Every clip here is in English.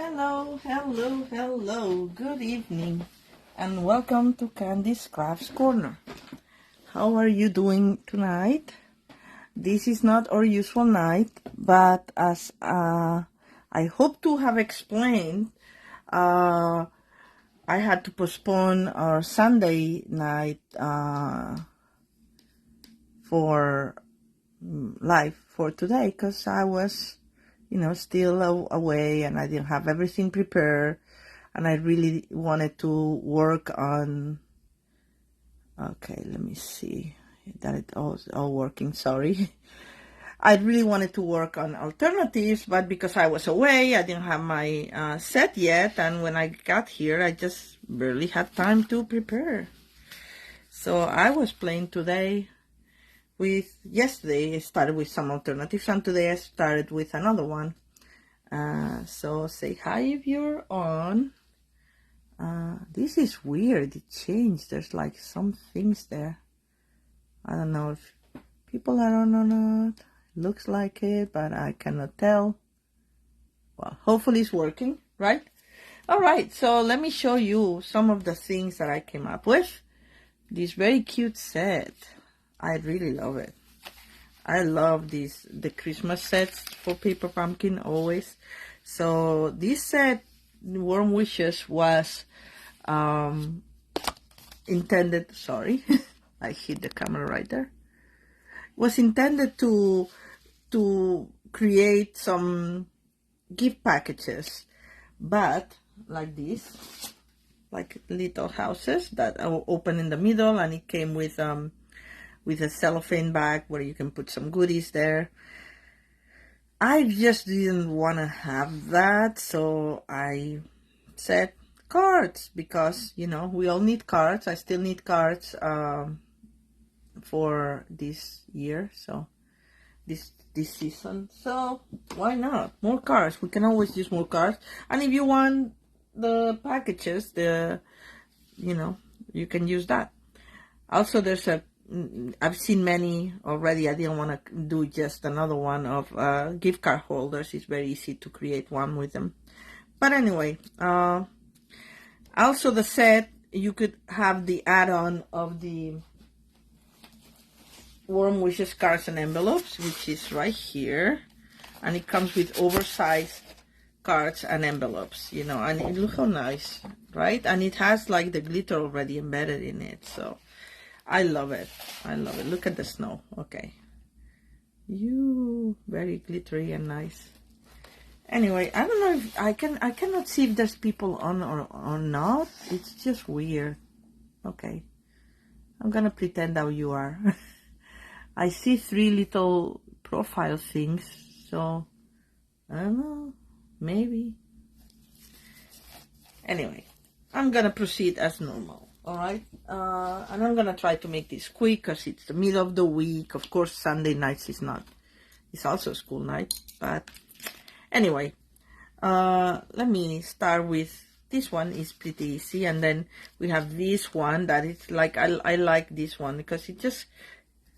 Hello, hello, hello. Good evening and welcome to Candy's Crafts Corner. How are you doing tonight? This is not our usual night, but as I hope to have explained, I had to postpone our Sunday night for live for today because I was still away and I didn't have everything prepared, and I really wanted to work on. Okay, let me see that it's all working. Sorry. I really wanted to work on alternatives, but because I was away, I didn't have my set yet, and when I got here, I just barely had time to prepare. So I was playing today yesterday I started with some alternatives, and today I started with another one. So say hi if you're on. This is weird, it changed. There's like some things there. I don't know if people are on or not. Looks like it, but I cannot tell. Well, hopefully it's working, right? Alright, so let me show you some of the things that I came up with. This very cute set. I really love it. I love the Christmas sets for Paper Pumpkin always. So this set, Warm Wishes, was intended, sorry, I hit the camera right there. Was intended to create some gift packages, but like this, like little houses that are open in the middle, and it came with a cellophane bag where you can put some goodies there. I just didn't want to have that, so I said cards, because we all need cards. I still need cards for this year, so this season, so why not more cards? We can always use more cards. And if you want the packages, you can use that. Also, I've seen many already. I didn't want to do just another one of gift card holders. It's very easy to create one with them. But anyway, also the set, you could have the add-on of the Warm Wishes cards and envelopes, which is right here. And it comes with oversized cards and envelopes, and look how nice, right? And it has like the glitter already embedded in it, so I love it. I love it. Look at the snow. Okay. Very glittery and nice. Anyway, I don't know if I cannot see if there's people on or not. It's just weird. Okay. I'm gonna pretend that you are. I see 3 little profile things, so I don't know. Maybe. Anyway, I'm gonna proceed as normal. Alright, and I'm gonna try to make this quick because it's the middle of the week. Of course, Sunday nights it's also school night, but anyway, let me start with this one. Is pretty easy, and then we have this one that is like, I like this one because it just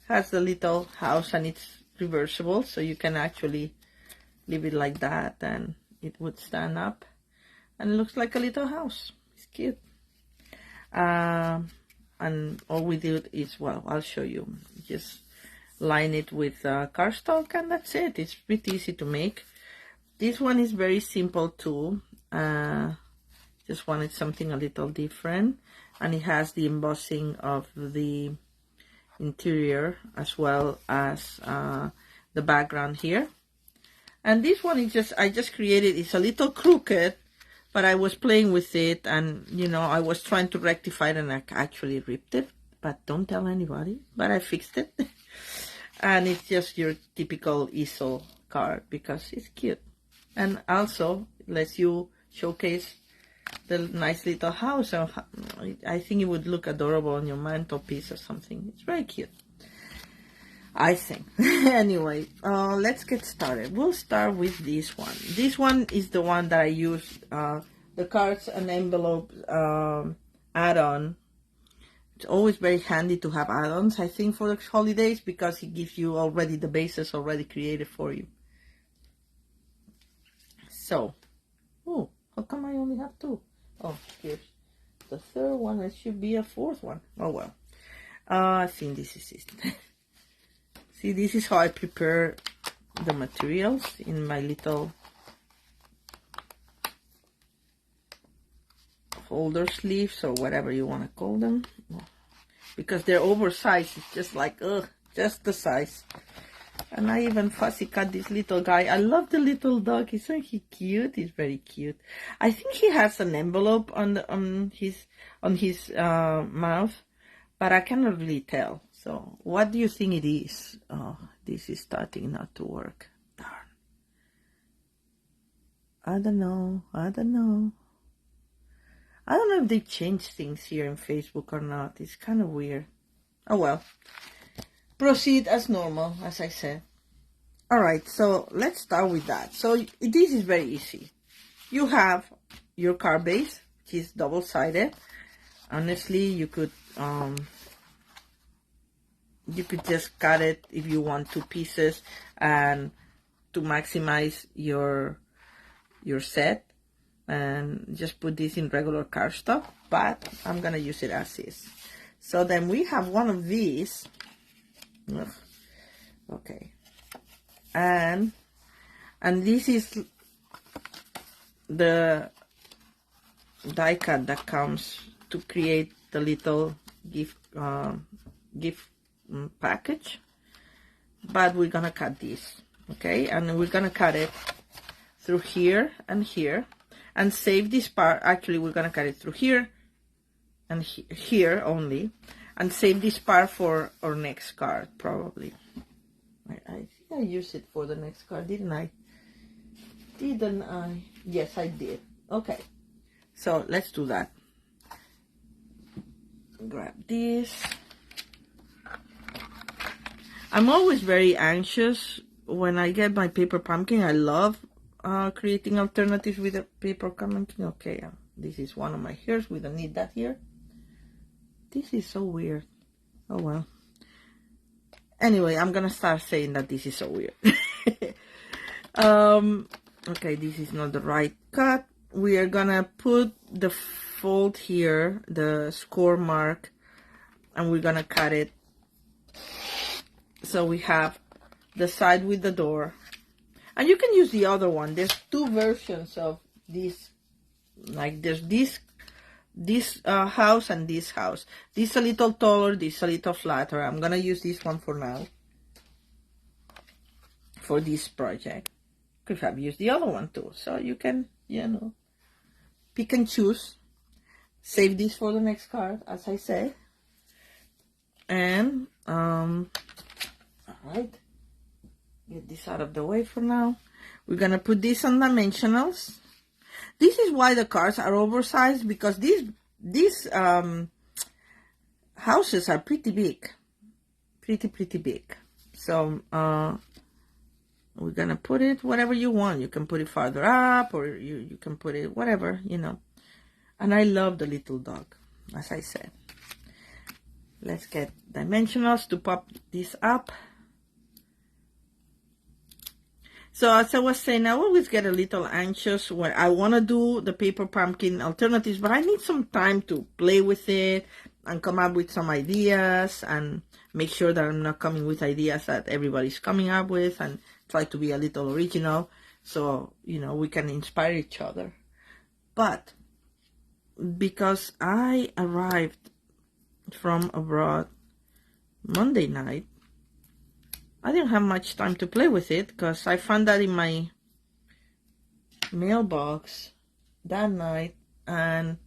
has the little house and it's reversible, so you can actually leave it like that and it would stand up and it looks like a little house. It's cute. And all we do is, well, I'll show you. Just line it with cardstock and that's it. It's pretty easy to make. This one is very simple too. Just wanted something a little different, and it has the embossing of the interior as well as the background here. And this one is I just created. It's a little crooked, but I was playing with it, and I was trying to rectify it, and I actually ripped it, but don't tell anybody, but I fixed it. And it's just your typical easel card because it's cute, and also lets you showcase the nice little house. I think it would look adorable on your mantelpiece or something. It's very cute, I think. Anyway, let's get started. We'll start with this one. This one is the one that I used, the cards and envelope add-on. It's always very handy to have add-ons, I think, for the holidays, because it gives you already the bases already created for you. So Oh, how come I only have 2? Oh, here's the 3rd one. It should be a 4th one. Oh well. I think this is it. See, this is how I prepare the materials in my little holder sleeves or whatever you want to call them. Because they're oversized. It's just like, ugh, just the size. And I even fussy cut this little guy. I love the little dog. Isn't he cute? He's very cute. I think he has an envelope on his mouth, but I cannot really tell. So, what do you think it is? Oh, this is starting not to work. Darn. I don't know. I don't know. I don't know if they changed things here in Facebook or not. It's kind of weird. Oh well. Proceed as normal, as I said. Alright, so let's start with that. So this is very easy. You have your card base, which is double-sided. Honestly, you could just cut it if you want 2 pieces and to maximize your set, and just put this in regular cardstock, but I'm gonna use it as is. So then we have one of these. Ugh. Okay, and this is the die cut that comes to create the little gift package, but we're gonna cut this, okay, and we're gonna cut it through here and here and save this part. Actually, we're gonna cut it through here and here only, and save this part for our next card, probably. I think I used it for the next card, didn't I? Didn't I? Yes, I did. Okay, so let's do that. Grab this. I'm always very anxious when I get my paper pumpkin. I love creating alternatives with a paper pumpkin. Okay, this is one of my hairs. We don't need that here. This is so weird. Oh well. Anyway, I'm gonna start saying that this is so weird. Okay, this is not the right cut. We are gonna put the fold here, the score mark, and we're gonna cut it. So we have the side with the door. And you can use the other one. There's 2 versions of this. Like there's this house and this house. This a little taller, this a little flatter. I'm gonna use this one for now, for this project. Could have used the other one too, so you can, you know, pick and choose. Save this for the next card, as I say. And all right, get this out of the way for now. We're gonna put this on dimensionals. This is why the cards are oversized, because these houses are pretty big, pretty big. So we're gonna put it whatever you want. You can put it farther up, or you can put it whatever, you know. And I love the little dog, as I said. Let's get dimensionals to pop this up. So as I was saying, I always get a little anxious when I want to do the paper pumpkin alternatives, but I need some time to play with it and come up with some ideas and make sure that I'm not coming with ideas that everybody's coming up with, and try to be a little original so, you know, we can inspire each other. But because I arrived from abroad Monday night, I didn't have much time to play with it, because I found that in my mailbox that night, and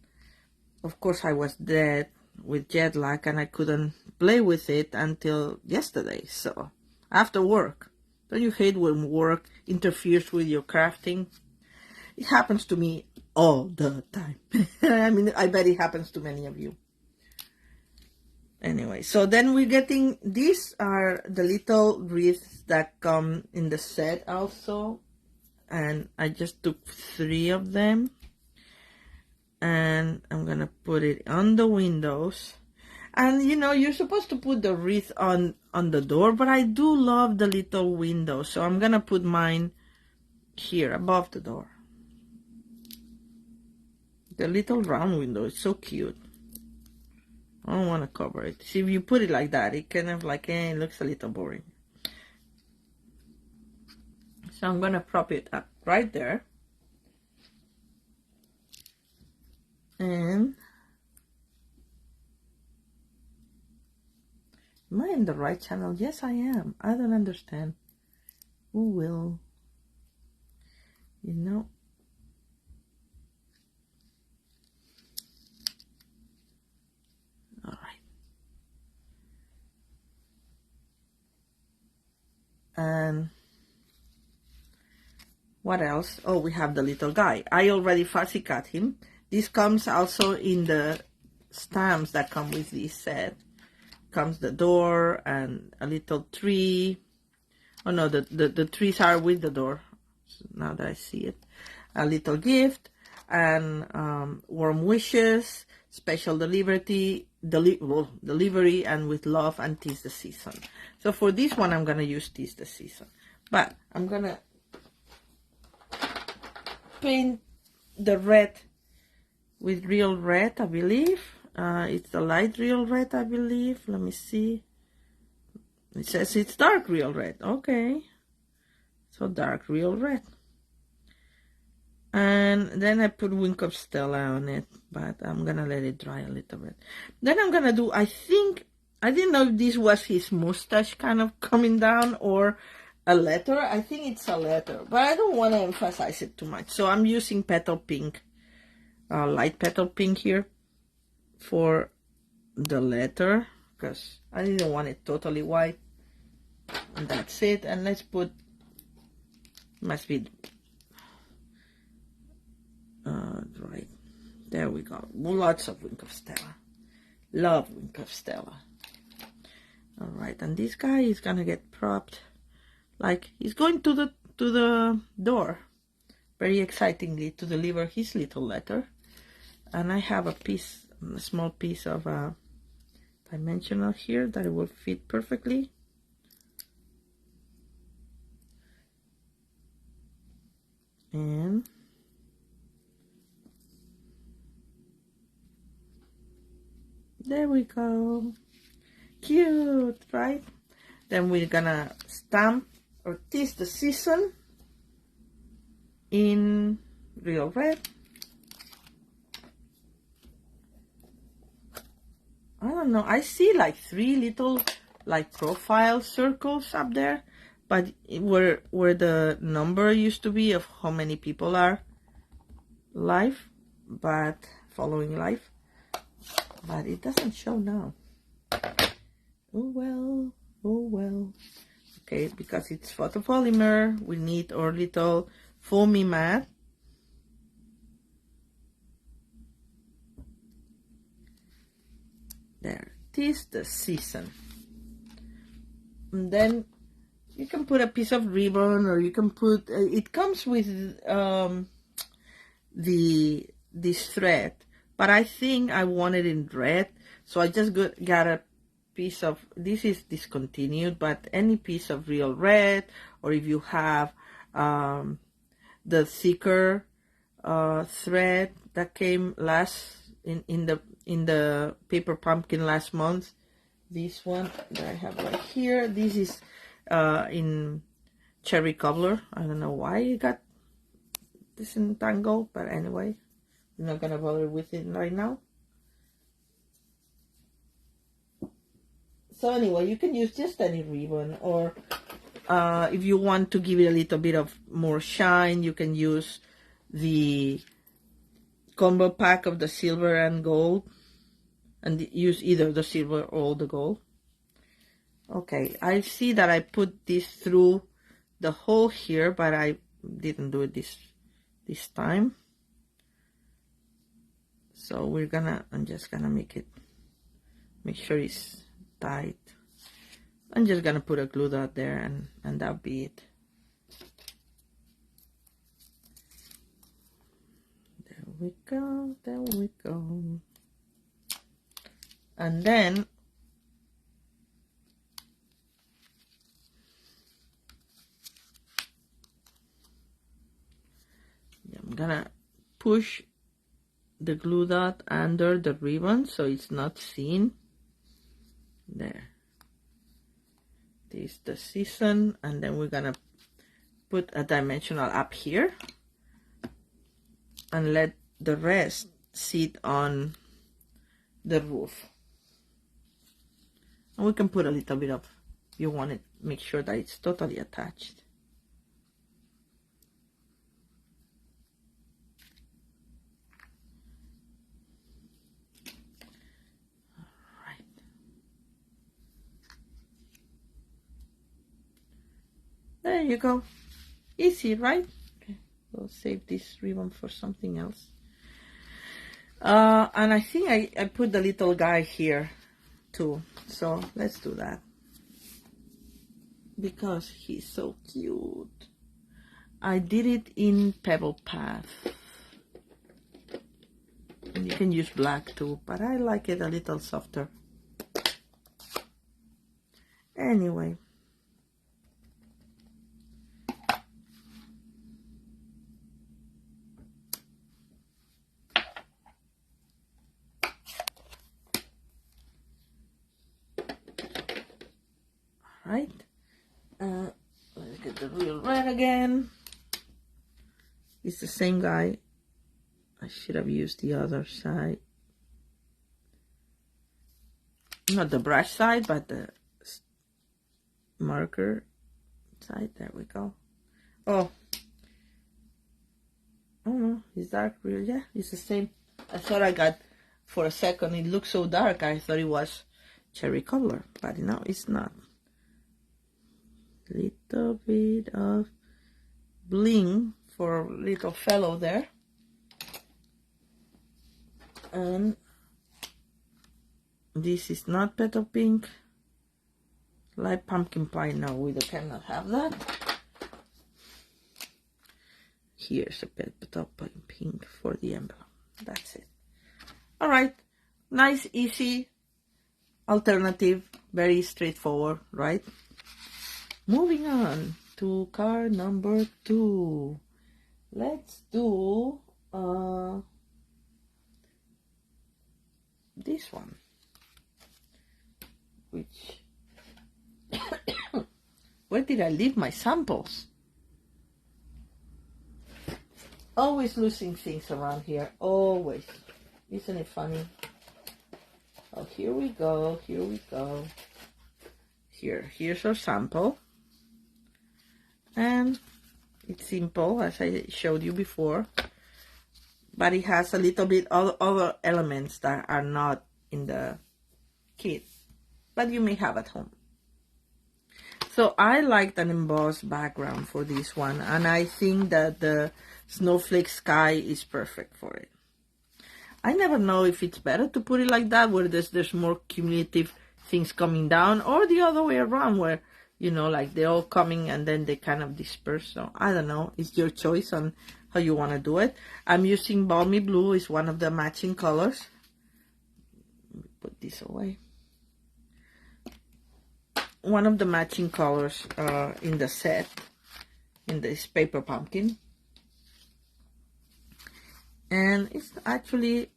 of course I was dead with jet lag and I couldn't play with it until yesterday. So after work, don't you hate when work interferes with your crafting? It happens to me all the time. I mean, I bet it happens to many of you. Anyway, so then we're getting, these are the little wreaths that come in the set also, and I just took 3 of them, and I'm gonna put it on the windows. And you know, you're supposed to put the wreath on the door, but I do love the little window, so I'm gonna put mine here above the door. The little round window is so cute. I don't want to cover it. See, if you put it like that, it kind of like, it looks a little boring. So I'm gonna prop it up right there. And am I in the right channel? Yes, I am. I don't understand. Who will? You know. All right. And what else? Oh, we have the little guy. I already fussy cut him. This comes also in the stamps that come with this set. Comes the door and a little tree. Oh no, the trees are with the door. So now that I see it. A little gift and warm wishes, special delivery, and with love and 'tis the season. So for this one, I'm gonna use 'tis the season, but I'm gonna paint the red with real red, I believe. It's the light real red, I believe. Let me see. It says it's dark real red. Okay, so dark real red. And then I put Wink of Stella on it, but I'm gonna let it dry a little bit. Then I'm gonna do, I think, I didn't know if this was his mustache kind of coming down or a letter. I think it's a letter, but I don't want to emphasize it too much. So I'm using Petal Pink, light Petal Pink here for the letter, because I didn't want it totally white. And that's it. And let's put, must be, right, there we go. Lots of Wink of Stella. Love Wink of Stella. All right, and this guy is gonna get propped like he's going to the door, very excitingly, to deliver his little letter. And I have a small piece of dimensional here that it will fit perfectly. And there we go. Cute, right? Then we're gonna stamp or 'tis the season in real red. I don't know. I see like 3 little like profile circles up there, but where the number used to be of how many people are live, but following live, but it doesn't show now. Oh well, oh well. Okay, because it's photopolymer, we need our little foamy mat. There, 'tis the season. And then you can put a piece of ribbon, or you can put, it comes with this thread, but I think I want it in red, so I just got a piece of, this is discontinued, but any piece of real red, or if you have the thicker thread that came last in the paper pumpkin last month, this one that I have right here, this is in cherry cobbler. I don't know why you got this entangled, but anyway, I'm not gonna bother with it right now. So anyway, you can use just any ribbon, or if you want to give it a little bit of more shine, you can use the combo pack of the silver and gold, and use either the silver or the gold. Okay, I see that I put this through the hole here, but I didn't do it this time. So I'm just gonna make sure it's tight. I'm just gonna put a glue dot there, and that'll be it. There we go, there we go. And then I'm gonna push the glue dot under the ribbon so it's not seen. There. This is the season, and then we're gonna put a dimensional up here and let the rest sit on the roof. And we can put a little bit of, you want it, make sure that it's totally attached. There you go. Easy, right? Okay, we'll save this ribbon for something else. And I think I put the little guy here too. So let's do that. Because he's so cute. I did it in Pebble Path. And you can use black too, but I like it a little softer. Anyway. Right, let's get the real red again. It's the same guy. I should have used the other side, not the brush side, but the marker side. There we go. Oh no, it's dark. Really? Yeah, it's the same. I thought I got, for a second it looked so dark, I thought it was cherry color, but no, it's not. Little bit of bling for little fellow there, and this is not petal pink, like pumpkin pie. No, we cannot have that. Here's a petal pink for the envelope. That's it. All right, nice, easy alternative, very straightforward, right? Moving on to card number 2. Let's do this one, which where did I leave my samples? Always losing things around here, always. Isn't it funny? Oh, here we go, here we go. Here's our sample. And it's simple, as I showed you before, but it has a little bit of other elements that are not in the kit, but you may have at home. So I liked an embossed background for this one, and I think that the snowflake sky is perfect for it. I never know if it's better to put it like that, where there's more cumulative things coming down, or the other way around, where, you know, like they're all coming and then they kind of disperse. So I don't know, it's your choice on how you want to do it. I'm using Balmy Blue, is one of the matching colors. Let me put this away. One of the matching colors in the set, in this paper pumpkin. And it's actually,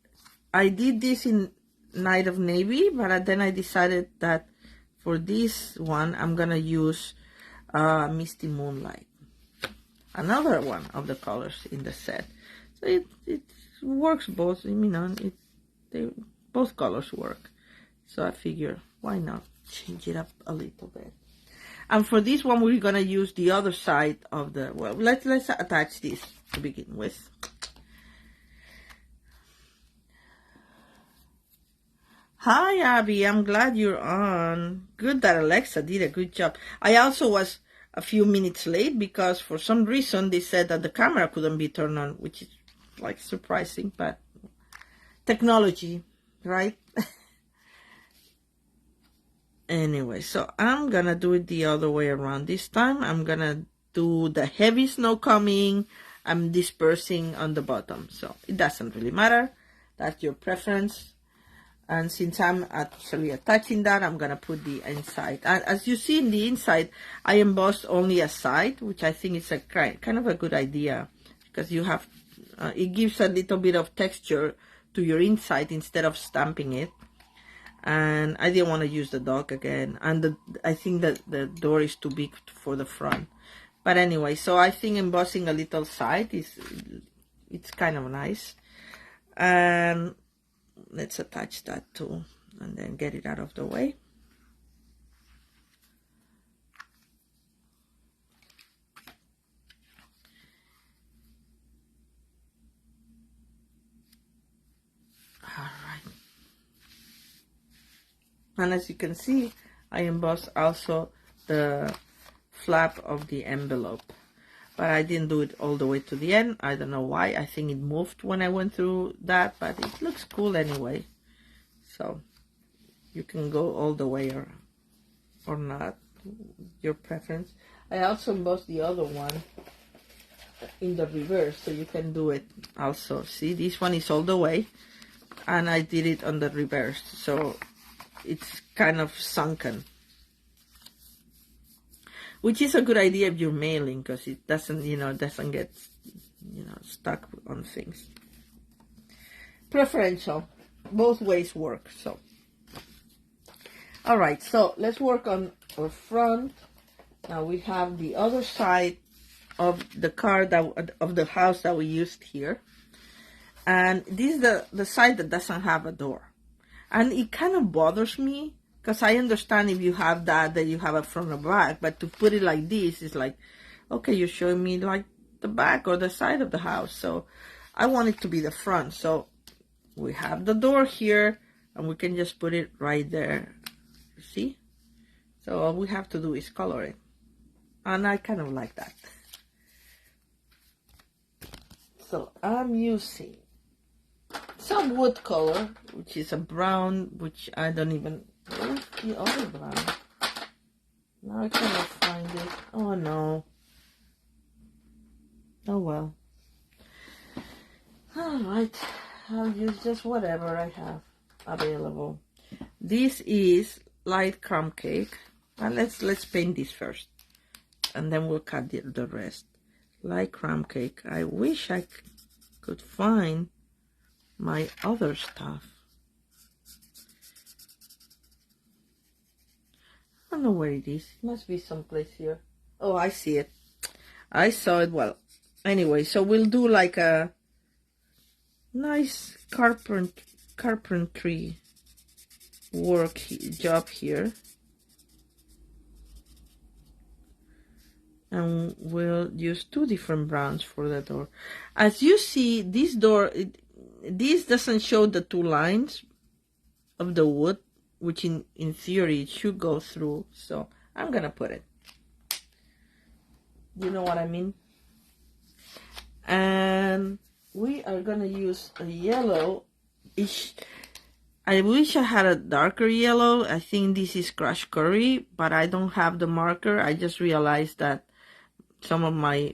I did this in Night of Navy, but then I decided that for this one, I'm gonna use Misty Moonlight, another one of the colors in the set. So it works both. I mean, both colors work. So I figure, why not change it up a little bit? And for this one, we're gonna use the other side of the. Well, let's attach this to begin with. Hi, Abby. I'm glad you're on. Good that Alexa did a good job. I also was a few minutes late because for some reason they said that the camera couldn't be turned on, which is like surprising, but technology, right? Anyway, so I'm gonna do it the other way around. This time I'm gonna do the heavy snow coming. I'm dispersing on the bottom, so it doesn't really matter. That's your preference. And since I'm actually attaching that, I'm going to put the inside. And as you see in the inside, I embossed only a side, which I think is a kind of a good idea. Because you have, it gives a little bit of texture to your inside instead of stamping it. And I didn't want to use the dog again, and I think that the door is too big for the front. But anyway, so I think embossing a little side it's kind of nice. And let's attach that too, and then get it out of the way. Alright. And as you can see, I embossed also the flap of the envelope. But I didn't do it all the way to the end. I don't know why. I think it moved when I went through that, but it looks cool anyway. So you can go all the way or not, your preference. I also embossed the other one in the reverse, so you can do it also. See, this one is all the way, and I did it on the reverse, so it's kind of sunken. Which is a good idea if you're mailing, because it doesn't, doesn't get, stuck on things. Preferential. Both ways work, so. Alright, so let's work on our front. Now we have the other side of the car, of the house that we used here. And this is the side that doesn't have a door. And it kind of bothers me, because I understand if you have that you have a front or back, but to put it like this is like, okay, you're showing me like the back or the side of the house. So I want it to be the front. So we have the door here, and we can just put it right there. See? So all we have to do is color it. And I kind of like that. So I'm using some wood color, which is a brown, which I don't even... Where's the other brown? Now I cannot find it. Oh no. Oh well. Alright. I'll use just whatever I have available. This is light crumb cake. And let's paint this first. And then we'll cut the rest. Light crumb cake. I wish I could find my other stuff. I don't know where it is. It must be someplace here. Oh, I see it. I saw it. Well, anyway, so we'll do like a nice carpentry job here. And we'll use two different browns for the door. As you see, this door, this doesn't show the two lines of the wood, which in theory it should go through. So I'm gonna put it. You know what I mean? And we are gonna use a yellow. I wish I had a darker yellow. I think this is crushed curry, but I don't have the marker. I just realized that some of my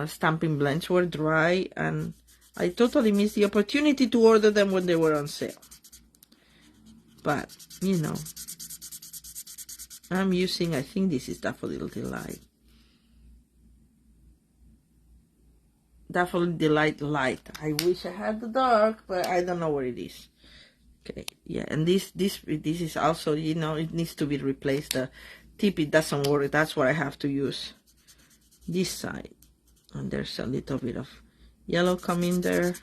stamping blends were dry, and I totally missed the opportunity to order them when they were on sale. But, I'm using, I think this is Daffodil Delight. Daffodil Delight Light. I wish I had the dark, but I don't know where it is. Okay, yeah, and this is also, it needs to be replaced. The tip, it doesn't work. That's what I have to use. This side. And there's a little bit of yellow coming there.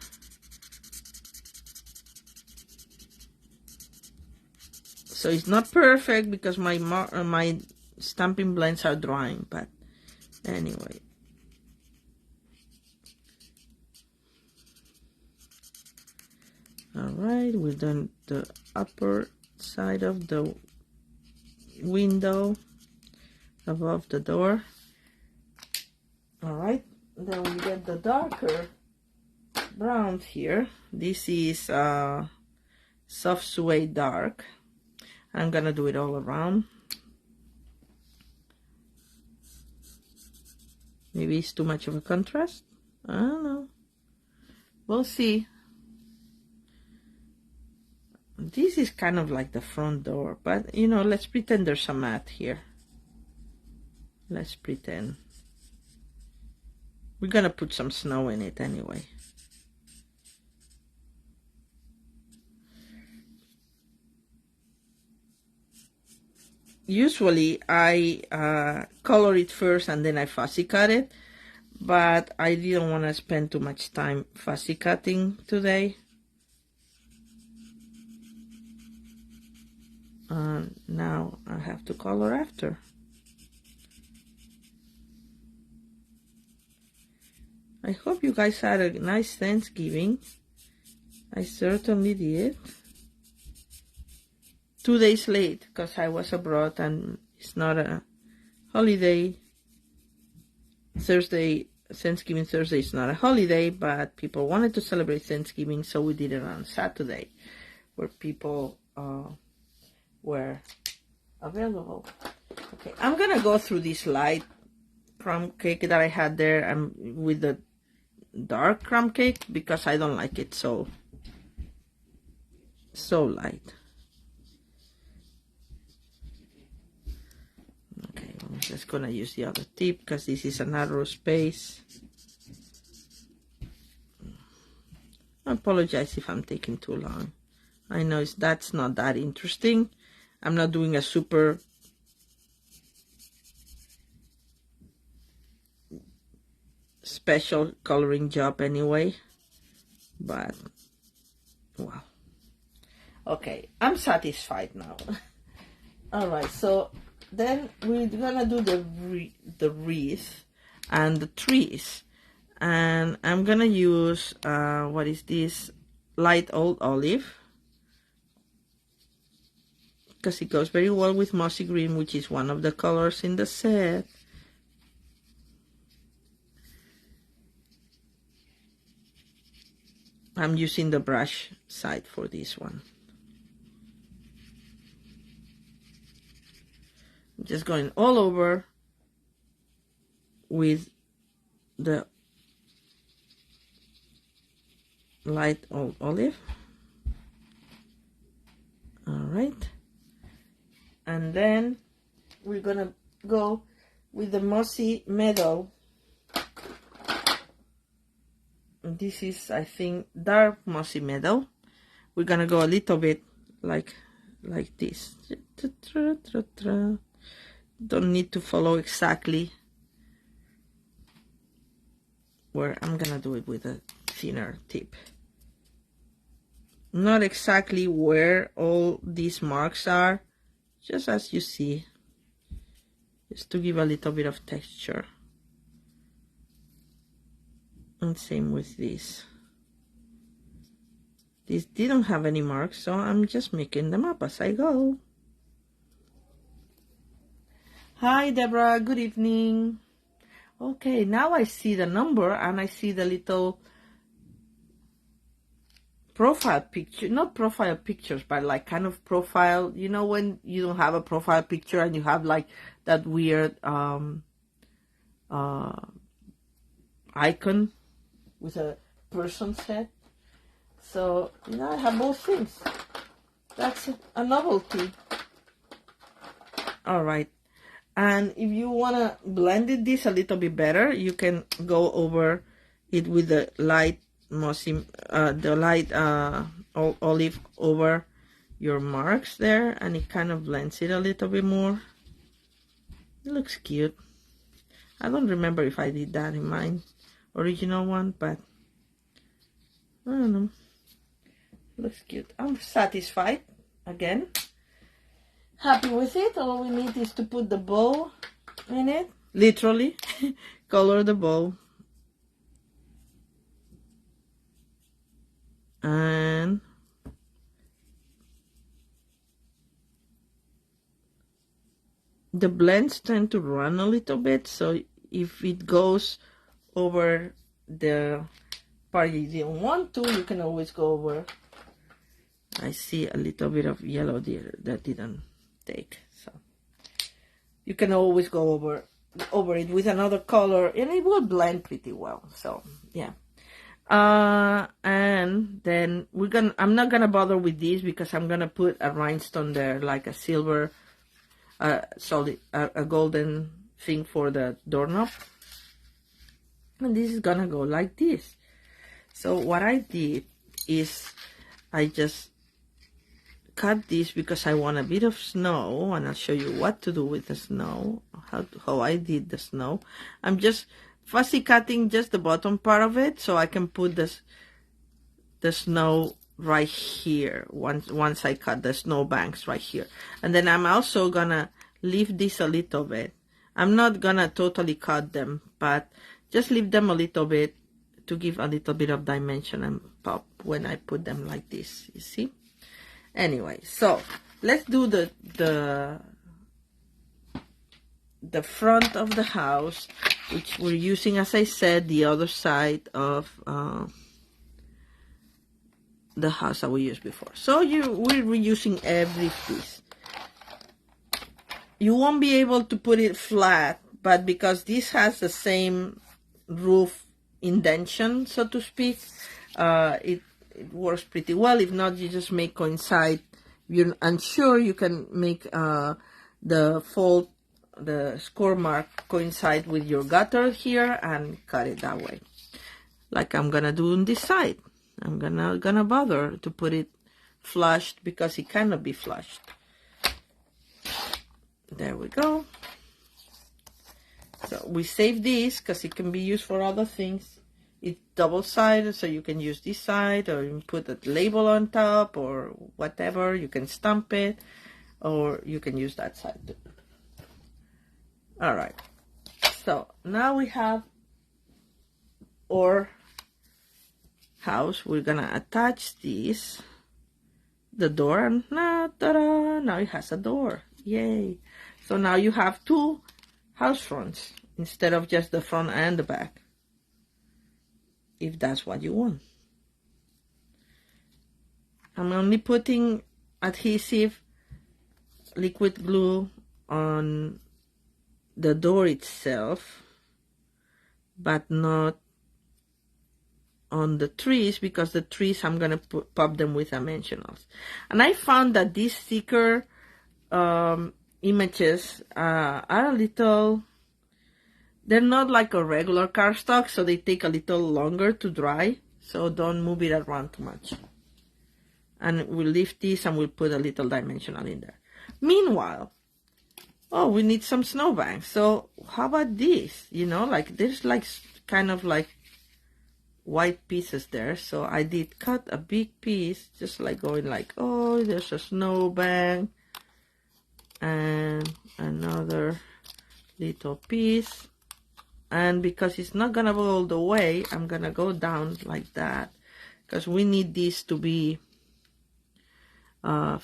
So it's not perfect because my stamping blends are drying, but anyway. Alright, we've done the upper side of the window above the door. Alright, then we get the darker brown here. This is soft suede dark. I'm gonna do it all around. Maybe it's too much of a contrast. I don't know. We'll see. This is kind of like the front door, but let's pretend there's a mat here. Let's pretend. We're gonna put some snow in it anyway. usually I color it first and then I fussy cut it, but I didn't want to spend too much time fussy cutting today. Now I have to color after. I hope you guys had a nice Thanksgiving. I certainly did. 2 days late because I was abroad and it's not a holiday. Thanksgiving Thursday is not a holiday, but people wanted to celebrate Thanksgiving, so we did it on Saturday, where people were available. Okay, I'm gonna go through this light crumb cake that I had there. I'm with the dark crumb cake because I don't like it so light. Okay, I'm just gonna use the other tip because this is a narrow space. I apologize if I'm taking too long. I know that's not that interesting. I'm not doing a super special coloring job anyway, but wow. Okay, I'm satisfied now. All right, so then we're gonna do the wreath and the trees, and I'm gonna use what is this, light old olive, because it goes very well with mossy green, which is one of the colors in the set. I'm using the brush side for this one. I'm just going all over with the light old olive. All right. And then we're gonna go with the mossy meadow. This is, I think, dark mossy meadow. We're gonna go a little bit like this. Don't need to follow exactly where. I'm gonna do it with a thinner tip. Not exactly where all these marks are, just as you see, just to give a little bit of texture. And same with this. This didn't have any marks, so I'm just making them up as I go. Hi Deborah, good evening. Okay, now I see the number and I see the little profile picture, not profile pictures, but like kind of profile, you know, when you don't have a profile picture and you have like that weird icon with a person's head. So, you know, I have both things. That's a novelty. All right. And if you want to blend this a little bit better, you can go over it with the light mossy, the light olive over your marks there, and it kind of blends it a little bit more. It looks cute. I don't remember if I did that in my original one, but I don't know. Looks cute. I'm satisfied again. Happy with it. All we need is to put the bow in it. Literally, color the bow. And the blends tend to run a little bit, so if it goes over the part you didn't want to, you can always go over. I see a little bit of yellow there that didn't take, so you can always go over it with another color and it will blend pretty well. So yeah. And then I'm not gonna bother with this because I'm gonna put a rhinestone there, like a silver solid, a golden thing for the doorknob, and this is gonna go like this. So what I did is I just cut this because I want a bit of snow, and I'll show you what to do with the snow, how I did the snow. I'm just fussy cutting just the bottom part of it so I can put the snow right here once I cut the snow banks right here. And then I'm also gonna leave this a little bit. I'm not gonna totally cut them, but just leave them a little bit to give a little bit of dimension and pop when I put them like this, you see? Anyway, so let's do the front of the house, which we're using, as I said, the other side of the house that we used before. So we're reusing every piece. You won't be able to put it flat, but because this has the same roof indentation, so to speak, it works pretty well. If not, you just make coincide. If you're unsure, you can make the fold, the score mark coincide with your gutter here and cut it that way, like I'm gonna do on this side. I'm gonna bother to put it flushed because it cannot be flushed. There we go. So we save this because it can be used for other things. It's double-sided, so you can use this side, or you can put a label on top, or whatever. You can stamp it, or you can use that side too. All right. So now we have our house. We're gonna attach this, the door, and ta-da! Now it has a door. Yay! So now you have two house fronts instead of just the front and the back, if that's what you want. I'm only putting adhesive liquid glue on the door itself, but not on the trees, because the trees I'm gonna pop them with dimensionals. And I found that these thicker images are a little, they're not like a regular cardstock, so they take a little longer to dry, so don't move it around too much. And we'll lift this and we'll put a little dimensional in there. Meanwhile, oh, we need some snowbanks, so how about this? You know, like there's like kind of like white pieces there, so I did cut a big piece, just like going like, oh, there's a snowbank, and another little piece. And because it's not gonna go all the way, I'm gonna go down like that, because we need this to be 5,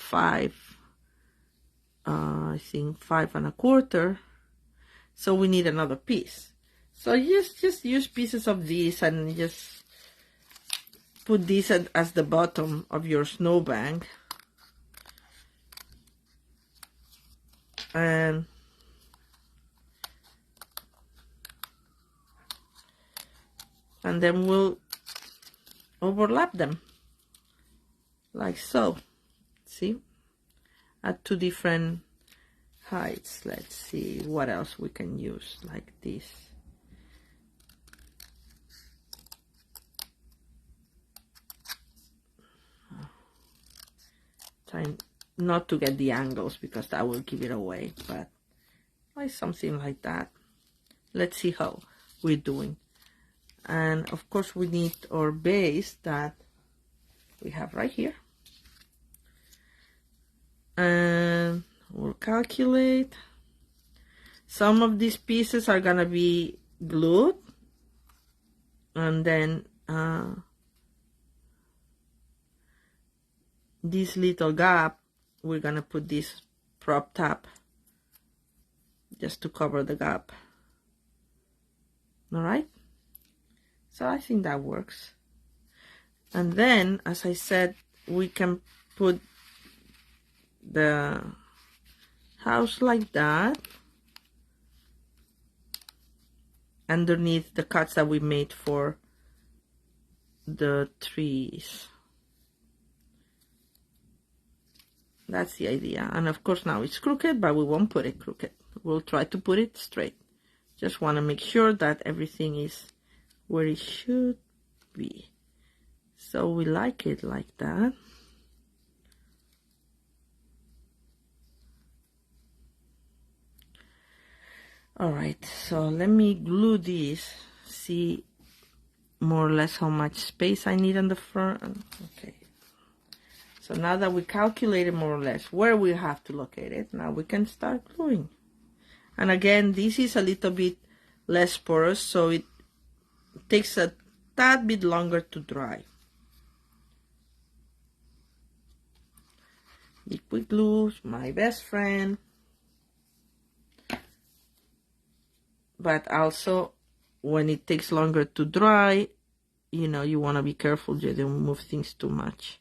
I think 5 1/4, so we need another piece. So just use pieces of this and just put this as the bottom of your snowbank. And then we'll overlap them like so. See, at 2 different heights. Let's see what else we can use like this. Trying not to get the angles because that will give it away, but like something like that. Let's see how we're doing. And of course we need our base that we have right here, and we'll calculate. Some of these pieces are gonna be glued, and then this little gap, we're gonna put this prop top just to cover the gap. All right, so I think that works. And then, as I said, we can put the house like that underneath the cuts that we made for the trees. That's the idea. And of course now it's crooked, but we won't put it crooked. We'll try to put it straight. Just want to make sure that everything is where it should be. So we like it like that. All right, so let me glue this, see more or less how much space I need on the front. Okay, so now that we calculated more or less where we have to locate it, now we can start gluing. And again, this is a little bit less porous, so it takes a tad bit longer to dry. Liquid glue, my best friend. But also, when it takes longer to dry, you know, you want to be careful you don't move things too much.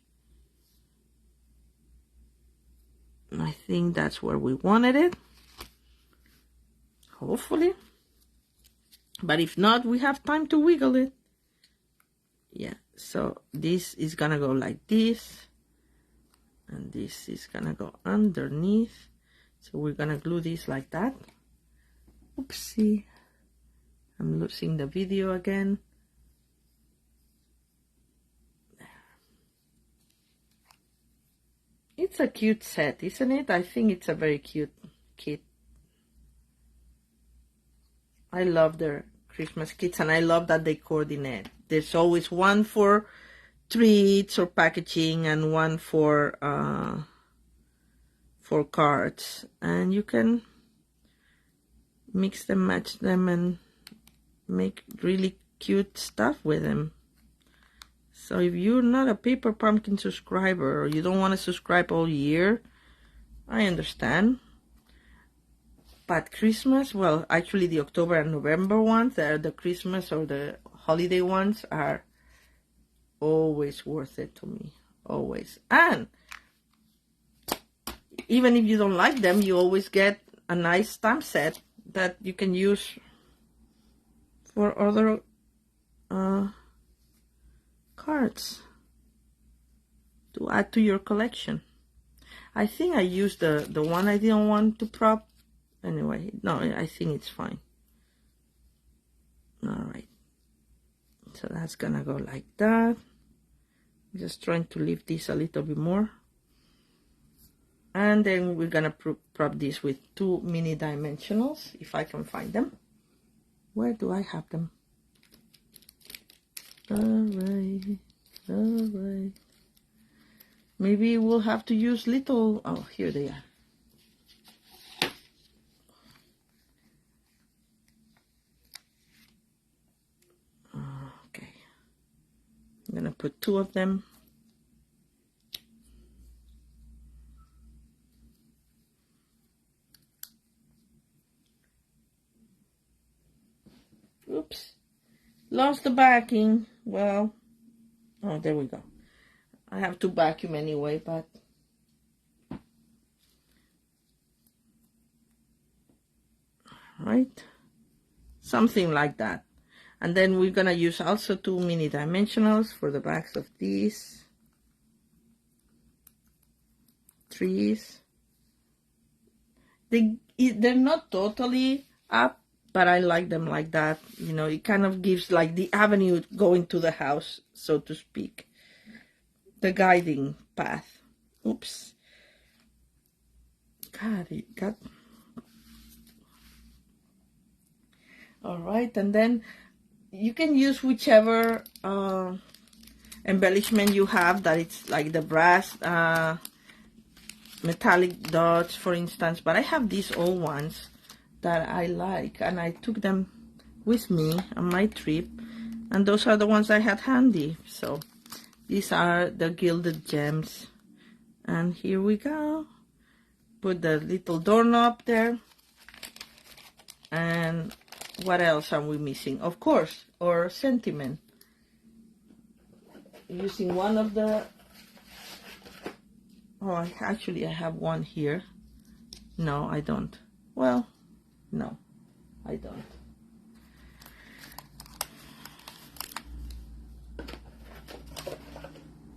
I think that's where we wanted it, hopefully. But if not, we have time to wiggle it. Yeah, so this is gonna go like this, and this is gonna go underneath. So we're gonna glue this like that. Oopsie, I'm losing the video again. It's a cute set, isn't it? I think it's a very cute kit. I love their Christmas kits, and I love that they coordinate. There's always one for treats or packaging and one for cards, and you can mix them, match them, and make really cute stuff with them. So if you're not a Paper Pumpkin subscriber, or you don't want to subscribe all year, I understand. But Christmas, well, actually the October and November ones, the Christmas or the holiday ones, are always worth it to me. Always. And even if you don't like them, you always get a nice stamp set that you can use for other cards to add to your collection. I think I used the one I didn't want to prop. Anyway, no, I think it's fine. All right, so that's gonna go like that. Just trying to lift this a little bit more, and then we're gonna prop this with 2 mini dimensionals, if I can find them. Where do I have them? All right. Maybe we'll have to use little. Oh, here they are. Okay, I'm gonna put 2 of them. Oops, lost the backing. Well, oh, there we go. I have to vacuum anyway, but right, something like that. And then we're gonna use also 2 mini dimensionals for the backs of these trees. They're not totally up, but I like them like that. You know, it kind of gives like the avenue going to the house, so to speak. The guiding path. Oops. God, it got... All right, and then you can use whichever embellishment you have, that it's like the brass metallic dots, for instance. But I have these old ones that I like, and I took them with me on my trip, and those are the ones I had handy. So these are the gilded gems, and here we go. Put the little doorknob there. And what else are we missing? Of course, our sentiment. Using one of the... Oh, actually I have one here. No, I don't. Well, no, I don't.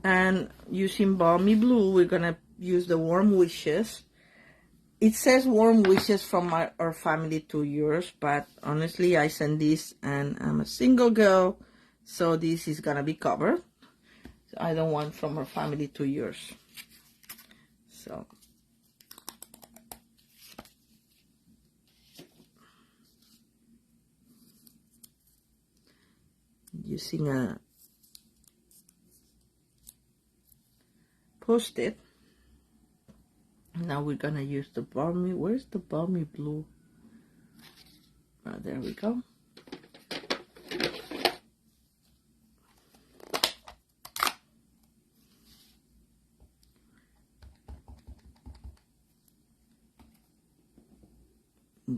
And using Balmy Blue, we're gonna use the Warm Wishes. It says Warm Wishes from our family to yours, but honestly, I sent this and I'm a single girl, so this is gonna be covered. So I don't want from our family to yours. So using a Post-it. Now we're gonna use the balmy, where's the balmy blue? There we go.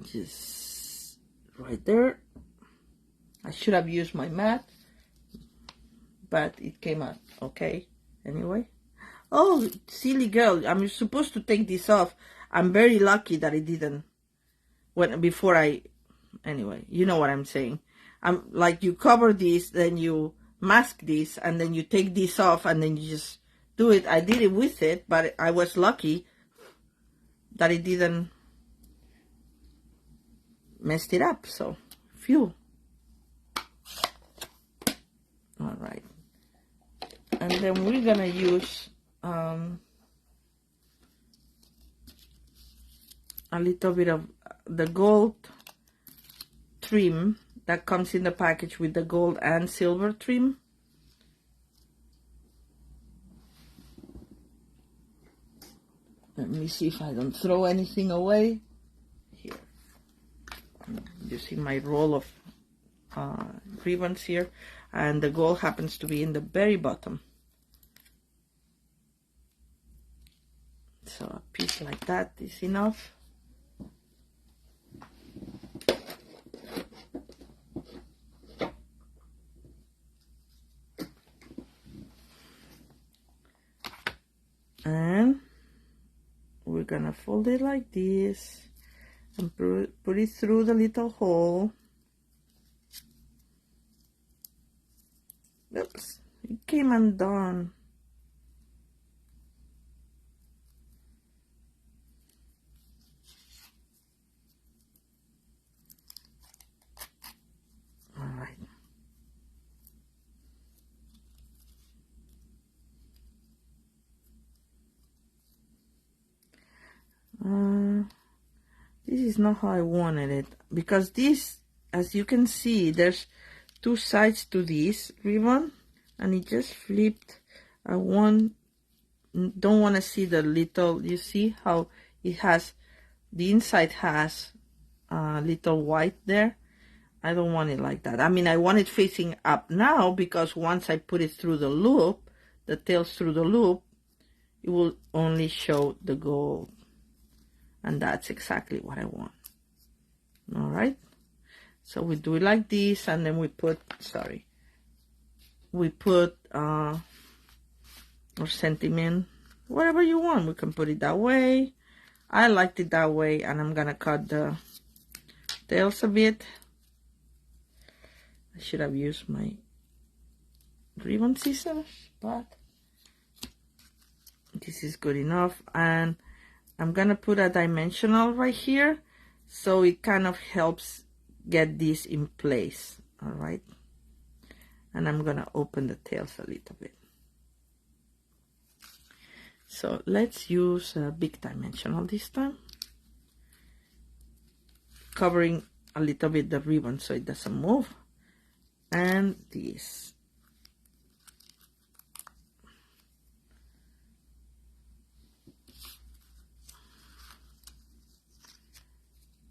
Just right there. I should have used my mat, but it came out okay anyway. Oh, silly girl, I'm supposed to take this off. I'm very lucky that I didn't. Anyway, you know what I'm saying. I'm like, you cover this, then you mask this, and then you take this off, and then you just do it. I did it with it, but I was lucky that it didn't messed it up. So, phew. All right. And then we're gonna use a little bit of the gold trim that comes in the package with the gold and silver trim. Let me see if I don't throw anything away. Here, I'm using my roll of ribbons here, and the gold happens to be in the very bottom. So a piece like that is enough. And we're gonna fold it like this and put it through the little hole. Oops, it came undone. All right. This is not how I wanted it, because this, as you can see, there's two sides to this ribbon, and it just flipped. I don't want to see the little, you see how it has, the inside has a little white there. I don't want it like that. I mean, I want it facing up now, because once I put it through the loop, the tails through the loop, it will only show the gold. And that's exactly what I want. All right. So we do it like this, and then we put, or sentiment, whatever you want. We can put it that way. I liked it that way, and I'm gonna cut the tails a bit. I should have used my ribbon scissors, but this is good enough. And I'm gonna put a dimensional right here, so it kind of helps get this in place. All right. And I'm gonna open the tails a little bit. So let's use a big dimensional this time, covering a little bit the ribbon so it doesn't move. And this.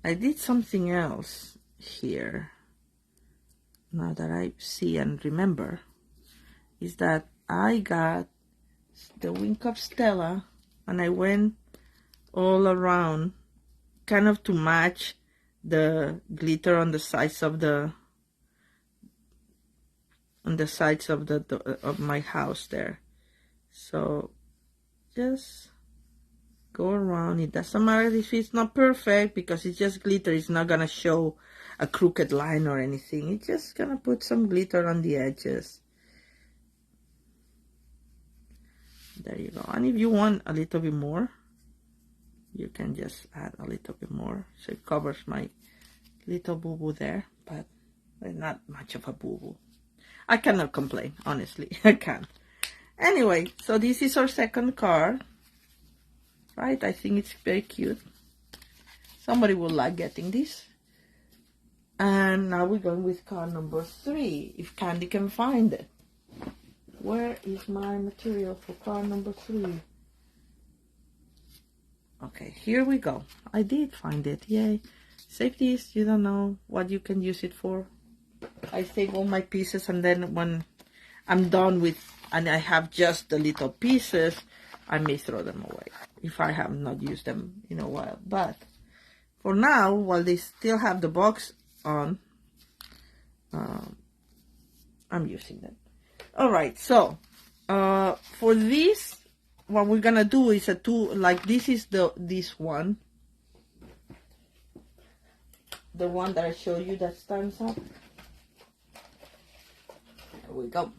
I did something else here, now that I see and remember, is that I got the Wink of Stella, and I went all around kind of to match the glitter on the sides of the of my house there. So just go around. It doesn't matter if it's not perfect, because it's just glitter. It's not gonna show a crooked line or anything. It's just gonna put some glitter on the edges. There you go. And if you want a little bit more, you can just add a little bit more, so it covers my little boo-boo there, but it's not much of a boo-boo. I cannot complain, honestly. I can't. Anyway, so this is our second card. Right? I think it's very cute. Somebody will like getting this. And now we're going with card number 3, if Candy can find it. Where is my material for card number 3? Okay, here we go. I did find it, yay. Save this, you don't know what you can use it for. I save all my pieces, and then when I'm done with, and I have just the little pieces, I may throw them away if I have not used them in a while. But for now, while they still have the box on, I'm using them. All right, so for this, what we're gonna do is a two, like this is this one, the one that I showed you that stands up. There we go.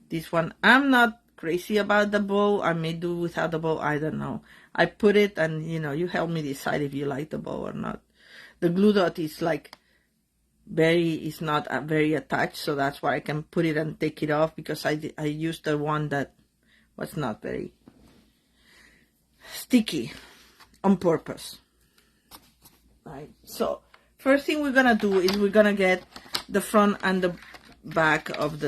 This one, I'm not crazy about the bow. I may do without the bow, I don't know. I put it, and you know, you help me decide if you like the bow or not. The glue dot is like is not very attached, so that's why I can put it and take it off, because I used the one that was not very sticky on purpose. Right, so first thing we're gonna do is we're gonna get the front and the back of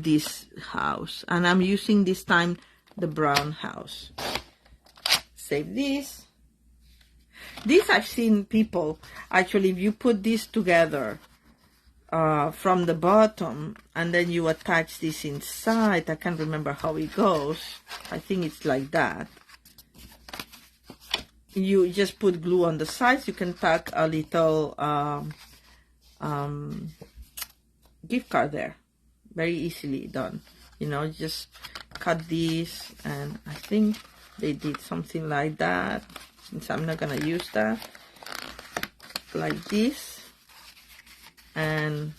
this house, and I'm using this time the brown house. Save this. This I've seen people actually, if you put this together from the bottom and then you attach this inside, I can't remember how it goes, I think it's like that. You just put glue on the sides. You can tack a little gift card there, very easily done. You know, just cut these, and I think they did something like that, since I'm not gonna use that, like this, and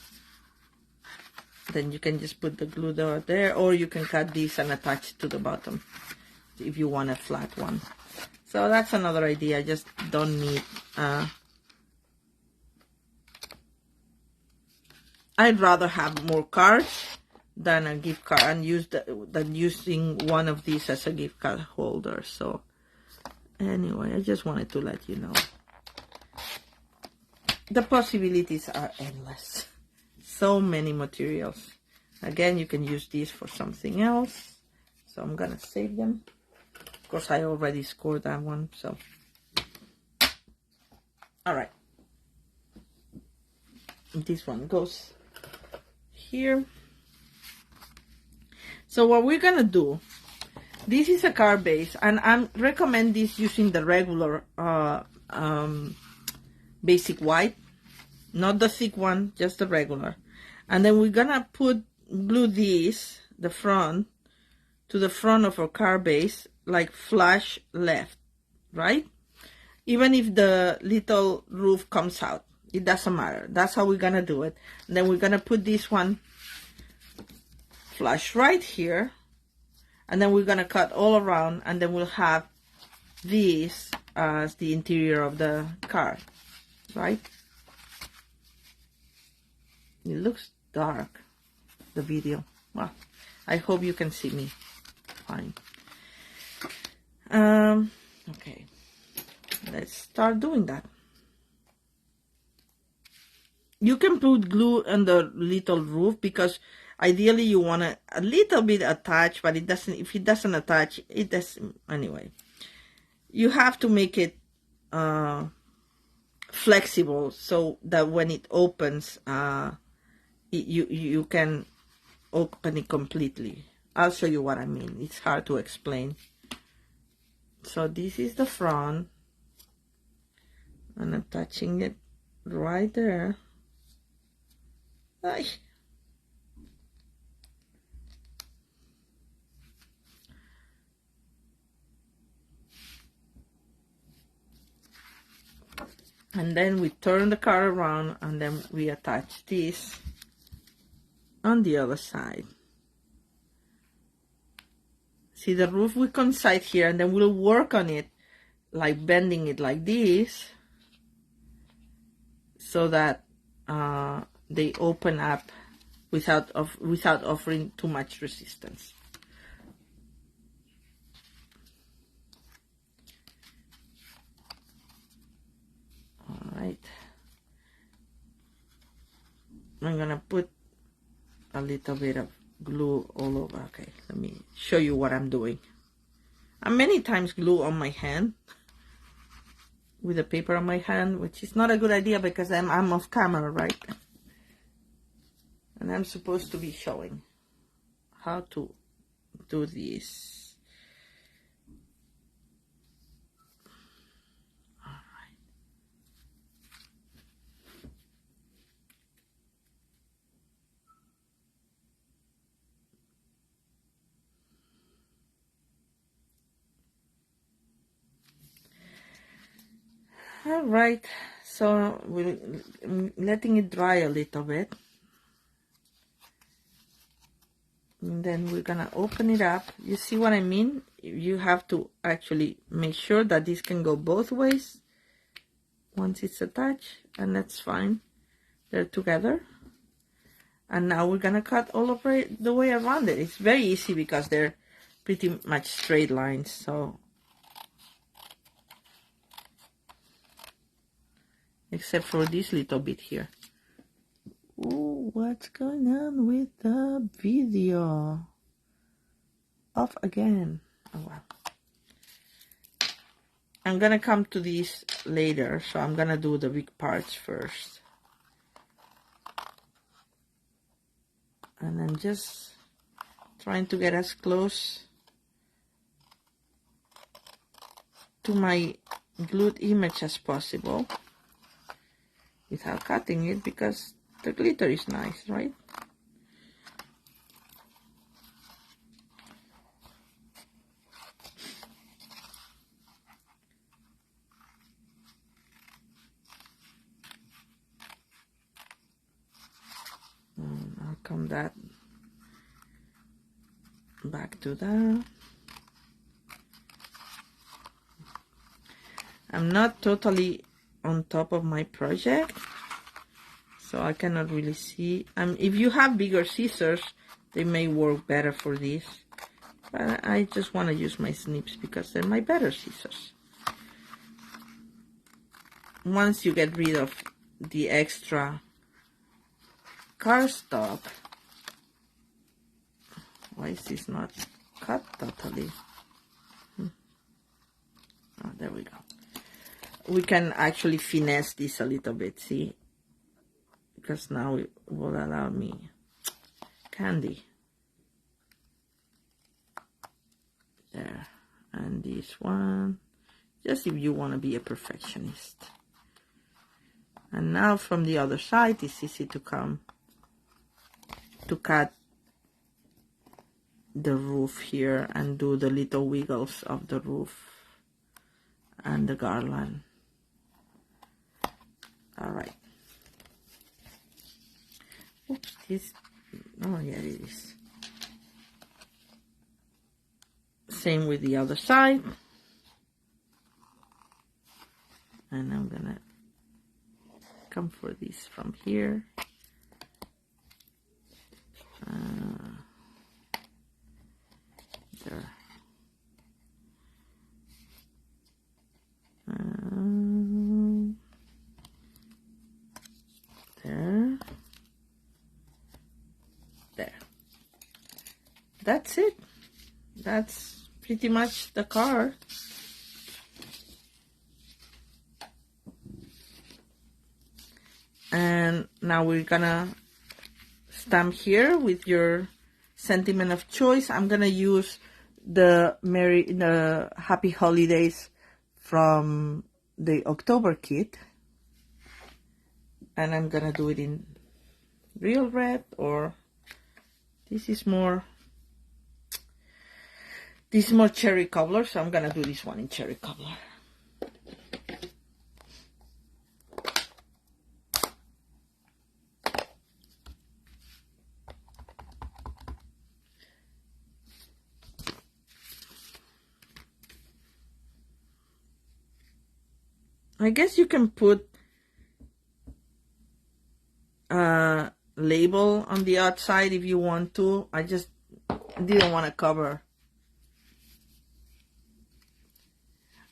then you can just put the glue dot there, or you can cut this and attach it to the bottom if you want a flat one. So that's another idea. I just don't need I'd rather have more cards than a gift card, and than using one of these as a gift card holder. So anyway, I just wanted to let you know. The possibilities are endless. So many materials. Again, you can use these for something else. So I'm gonna save them. Of course, I already scored that one, so. All right. This one goes here. So what we're gonna do, this is a card base, and I recommend this using the regular basic white, not the thick one, just the regular. And then we're gonna glue this, the front, to the front of our card base, like flush left, right? Even if the little roof comes out, it doesn't matter. That's how we're gonna do it. And then we're gonna put this one flush right here, and then we're gonna cut all around, and then we'll have this as the interior of the card, right? It looks dark, the video. Well, I hope you can see me fine. Okay, let's start doing that. You can put glue on the little roof, because ideally you want to a little bit attach, but it doesn't, if it doesn't attach, it doesn't. Anyway, you have to make it flexible, so that when it opens, you can open it completely. I'll show you what I mean. It's hard to explain. So this is the front, and I'm touching it right there. Ay. And then we turn the card around, and then we attach this on the other side. See, the roof will coincide here, and then we'll work on it, like bending it like this, so that they open up without offering too much resistance. All right. I'm gonna put a little bit of glue all over. Okay, let me show you what I'm doing. I many times glue on my hand with the paper on my hand, which is not a good idea because I'm off camera, right? And I'm supposed to be showing how to do this. All right, so we're letting it dry a little bit. And then we're gonna open it up. You see what I mean? You have to actually make sure that this can go both ways once it's attached, and that's fine. They're together. And now we're gonna cut all over the way around it. It's very easy because they're pretty much straight lines, so except for this little bit here. Ooh, what's going on with the video? Off again. Oh well. I'm gonna come to these later, so I'm gonna do the big parts first. And I'm just trying to get as close to my glued image as possible without cutting it, because the glitter is nice, right? I'll come that back to that. I'm not totally on top of my project, so I cannot really see. If you have bigger scissors, they may work better for this, but I just want to use my snips because they're my better scissors. Once you get rid of the extra cardstock, why is this not cut totally? Oh, there we go. We can actually finesse this a little bit, see? Because now it will allow me candy. There. And this one, just if you want to be a perfectionist. And now from the other side, it's easy to come to cut the roof here and do the little wiggles of the roof and the garland. All right. Oops, this, oh yeah, it is. Same with the other side. And I'm gonna come for this from here. There. There. There. That's it. That's pretty much the card. And now we're gonna stamp here with your sentiment of choice. I'm gonna use the Happy Holidays from the October kit, and I'm gonna do it in real red, or this is more cherry cobbler, so I'm gonna do this one in cherry cobbler. I guess you can put a label on the outside if you want to. I just didn't want to cover.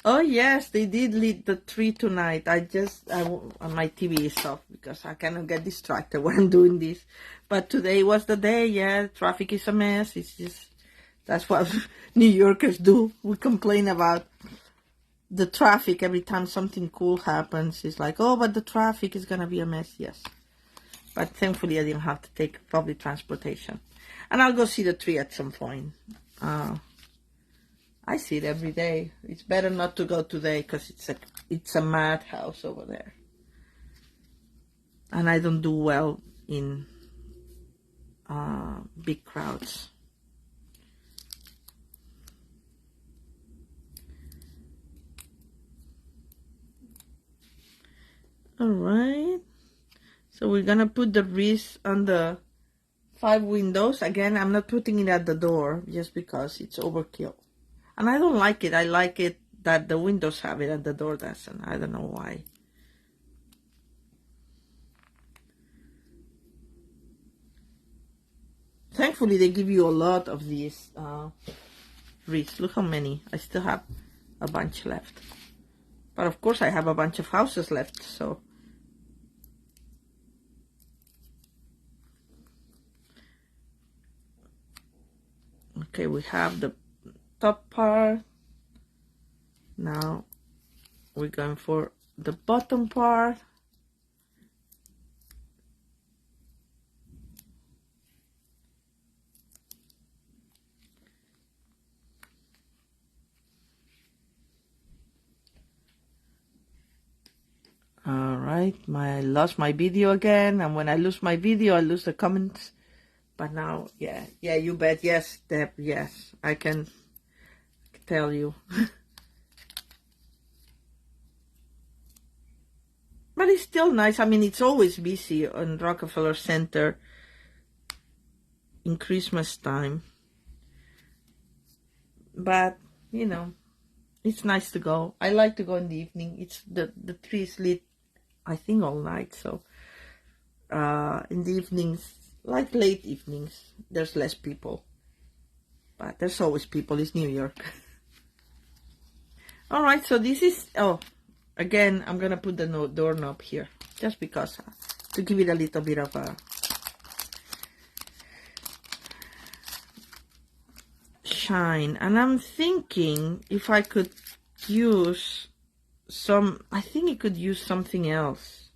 Oh yes, they did lit the tree tonight. My TV is off because I cannot get distracted when I'm doing this. But today was the day. Yeah, traffic is a mess. It's just that's what New Yorkers do. We complain about the traffic every time something cool happens. It's like, oh, but the traffic is gonna be a mess. Yes, but thankfully I didn't have to take public transportation, and I'll go see the tree at some point. I see it every day. It's better not to go today because it's a madhouse over there. And I don't do well in big crowds. Alright. So we're gonna put the wreath on the 5 windows. Again, I'm not putting it at the door just because it's overkill. And I don't like it. I like it that the windows have it and the door doesn't. I don't know why. Thankfully, they give you a lot of these wreaths. Look how many. I still have a bunch left. But of course, I have a bunch of houses left, so. Okay, we have the top part. Now we're going for the bottom part. Alright, I lost my video again, and when I lose my video, I lose the comments. But now, yeah, you bet. Yes, Deb, yes, I can tell you. But it's still nice. I mean, it's always busy on Rockefeller Center in Christmas time. But, you know, it's nice to go. I like to go in the evening. It's the tree is lit, I think, all night. So, in the evenings, like late evenings, there's less people. But there's always people. It's New York. Alright, so this is... Oh, again, I'm going to put the doorknob here. Just because, to give it a little bit of a... shine. And I'm thinking if I could use some... I think it could use something else.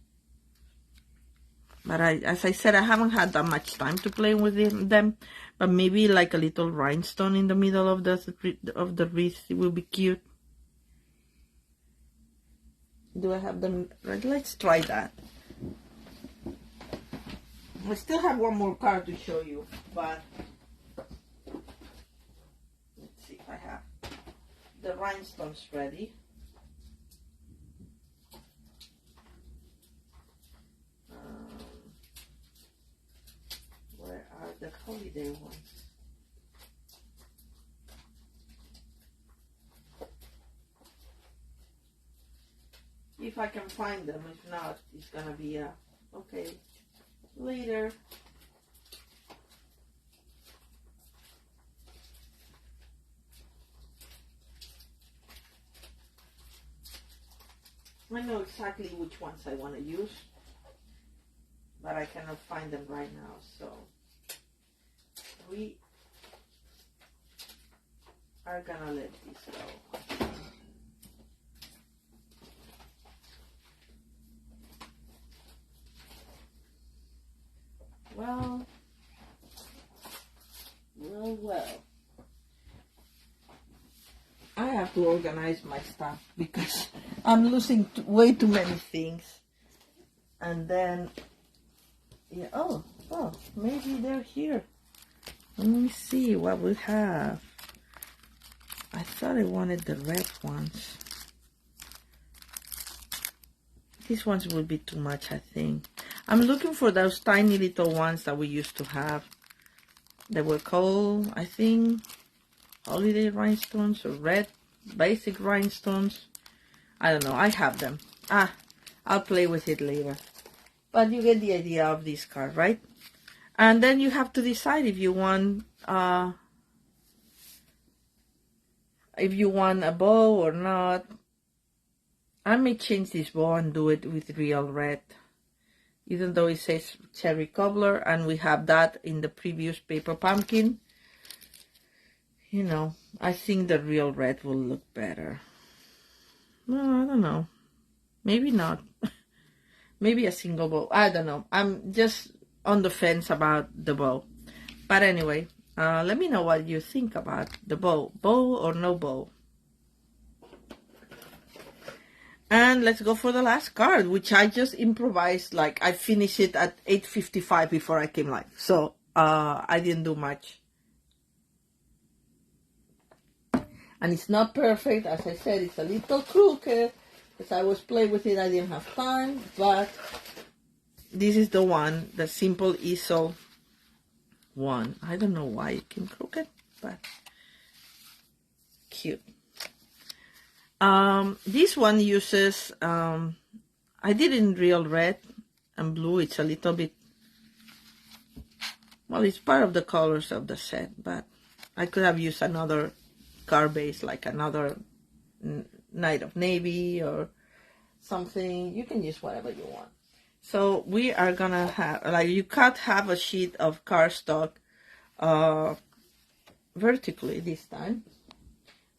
But as I said, I haven't had that much time to play with them. But maybe like a little rhinestone in the middle of the wreath. It will be cute. Do I have them right? Let's try that. I still have one more card to show you, but let's see if I have the rhinestones ready. Where are the holiday ones? If I can find them, if not, it's gonna be a okay later. I know exactly which ones I want to use, but I cannot find them right now, so we are gonna let this go. Well. I have to organize my stuff because I'm losing way too many things. And then, yeah, oh, maybe they're here. Let me see what we have. I thought I wanted the red ones. These ones will be too much, I think. I'm looking for those tiny little ones that we used to have. They were called, I think, holiday rhinestones or red basic rhinestones. I don't know. I have them. I'll play with it later. But you get the idea of this card, right? And then you have to decide if you want a bow or not. I may change this bow and do it with real red, even though it says cherry cobbler and we have that in the previous paper pumpkin. You know, I think the real red will look better. No, I don't know. Maybe not. Maybe a single bow. I don't know. I'm just on the fence about the bow. But anyway, let me know what you think about the bow. Bow or no bow? And let's go for the last card, which I just improvised. Like, I finished it at 8:55 before I came live. So, I didn't do much. And it's not perfect. As I said, it's a little crooked. As I was playing with it, I didn't have time. But this is the one, the simple easel one. I don't know why it came crooked, but cute. This one uses, I did in real red and blue. It's a little bit, well, it's part of the colors of the set, but I could have used another card base, like another Night of Navy or something. You can use whatever you want. So we are gonna have, like, you cut half a sheet of cardstock vertically this time,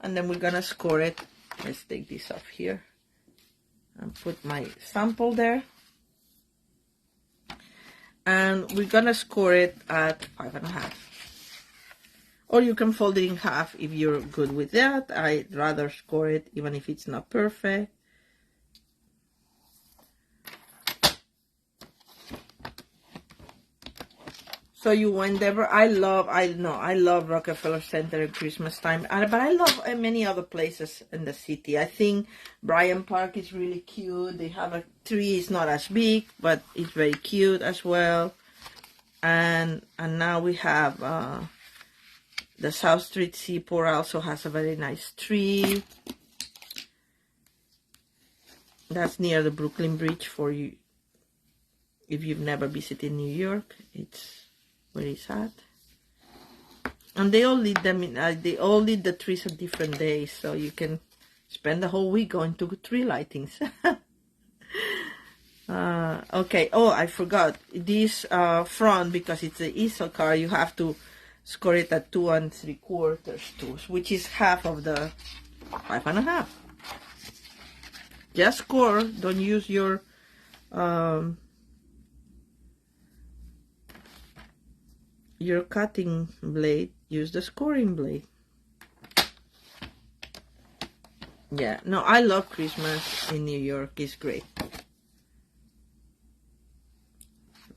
and then we're gonna score it. Let's take this off here and put my sample there, and we're gonna score it at 5.5, or you can fold it in half if you're good with that. I'd rather score it even if it's not perfect. So you whenever, I love Rockefeller Center at Christmas time, but I love many other places in the city. I think Bryant Park is really cute. They have a tree. It's not as big, but it's very cute as well. And now we have the South Street Seaport also has a very nice tree. That's near the Brooklyn Bridge for you. If you've never visited New York, it's where it's at. And they all lead them in, they all lead the trees on different days, so you can spend the whole week going to tree lightings. Okay, oh, I forgot this front, because it's the easel card, you have to score it at 2 3/4 too, which is half of the 5.5. Just score, don't use your cutting blade, use the scoring blade. Yeah, no, I love Christmas in New York. It's great.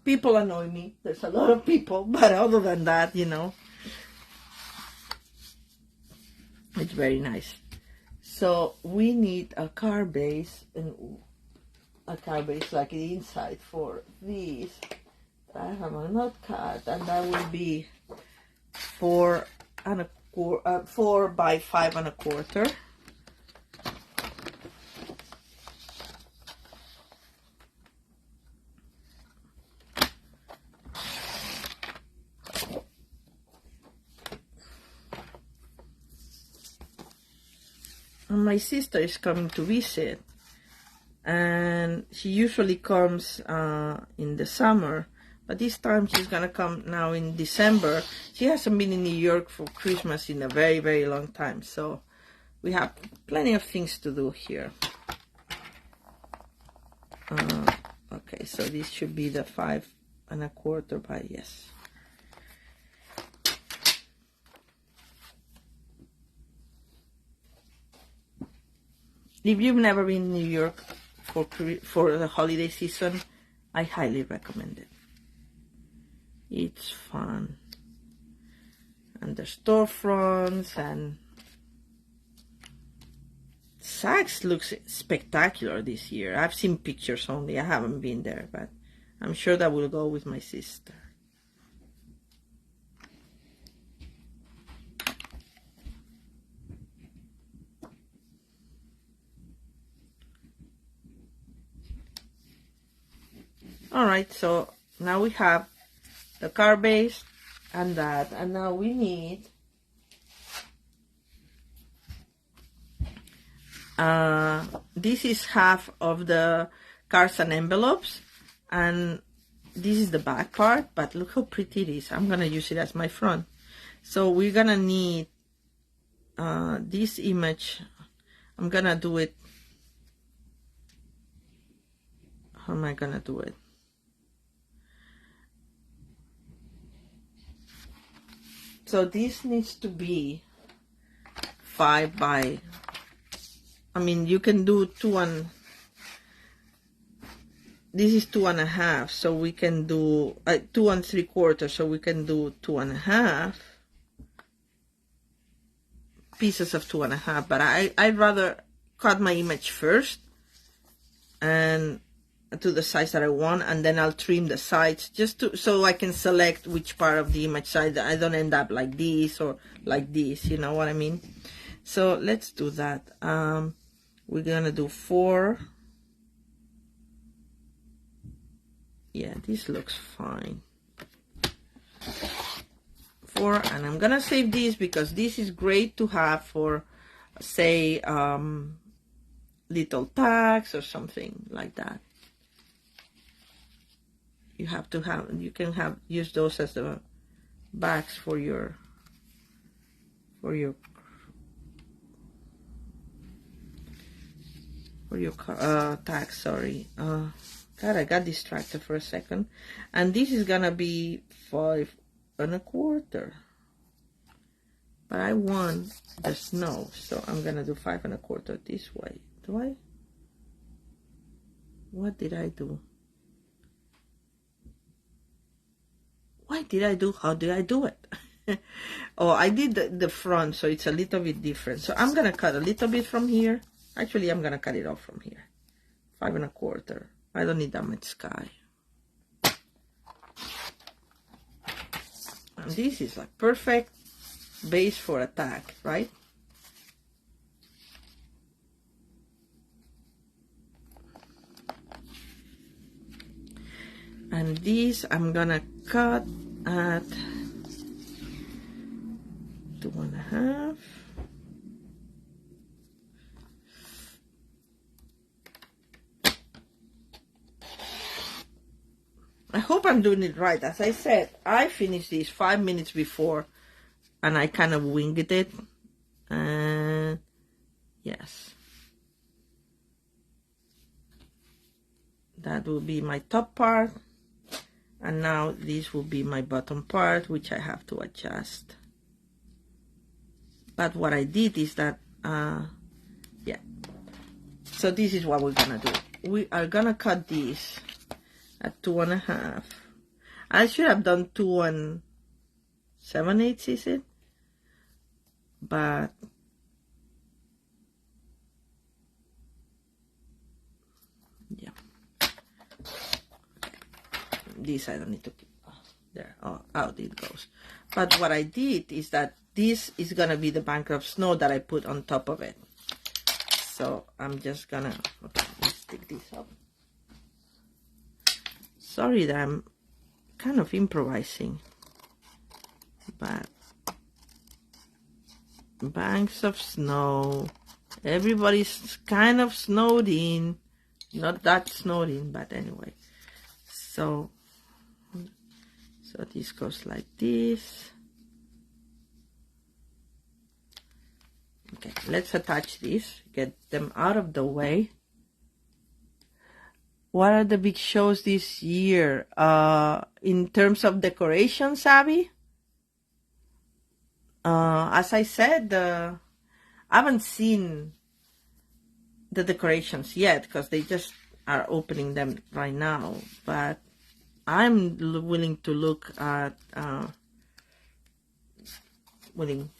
People annoy me. There's a lot of people, but other than that, you know, it's very nice. So we need a card base, and a card base like the inside for these. I have a knot cut, and that will be 4 by 5.25. And my sister is coming to visit, and she usually comes in the summer. But this time she's gonna come now in December. She hasn't been in New York for Christmas in a very, very long time. So we have plenty of things to do here. Okay, so this should be the 5.25 by, yes. If you've never been in New York for the holiday season, I highly recommend it. It's fun, and the storefronts, and Saks looks spectacular this year. I've seen pictures only, I haven't been there, but I'm sure that will go with my sister. Alright, so now we have the card base and that, and now we need This is half of the cards and envelopes, and this is the back part, but look how pretty it is. I'm gonna use it as my front. So we're gonna need this image. I'm gonna do it. How am I gonna do it? So this needs to be 5 by, I mean, you can do 2 and, this is 2.5, so we can do 2 3/4, so we can do 2.5 pieces of 2.5, but I'd rather cut my image first and to the size that I want, and then I'll trim the sides just to, so I can select which part of the image side. I don't end up like this or like this, you know what I mean? So let's do that. We're gonna do 4. Yeah, this looks fine. 4, and I'm gonna save this because this is great to have for, say, little tags or something like that. You have to have, you can have, use those as the bags for your tags, sorry. God, I got distracted for a second. And this is gonna be 5 1/4. But I want the snow, so I'm gonna do 5 1/4 this way. Do I? What did I do? What did I do? How did I do it? Oh, I did the front, so it's a little bit different. So I'm gonna cut a little bit from here. Actually, I'm gonna cut it off from here. 5 1/4. I don't need that much sky. And this is like perfect base for a tag, right? And this I'm gonna cut at 2.5. I hope I'm doing it right. As I said, I finished this 5 minutes before and I kind of winged it. And yes. That will be my top part. And now this will be my bottom part, which I have to adjust. But what I did is that, yeah. So this is what we're gonna do. We are gonna cut this at 2.5. I should have done 2 7/8, is it? But yeah. This I don't need to keep. There, oh, out it goes. But what I did is that this is gonna be the bank of snow that I put on top of it. So I'm just gonna, okay, let's stick this up. Sorry that I'm kind of improvising, but banks of snow. Everybody's kind of snowed in. Not that snowed in, but anyway. So this goes like this. Okay, let's attach this, get them out of the way. What are the big shows this year? In terms of decorations, Abby? As I said, I haven't seen the decorations yet because they just are opening them right now. But I'm willing to look at,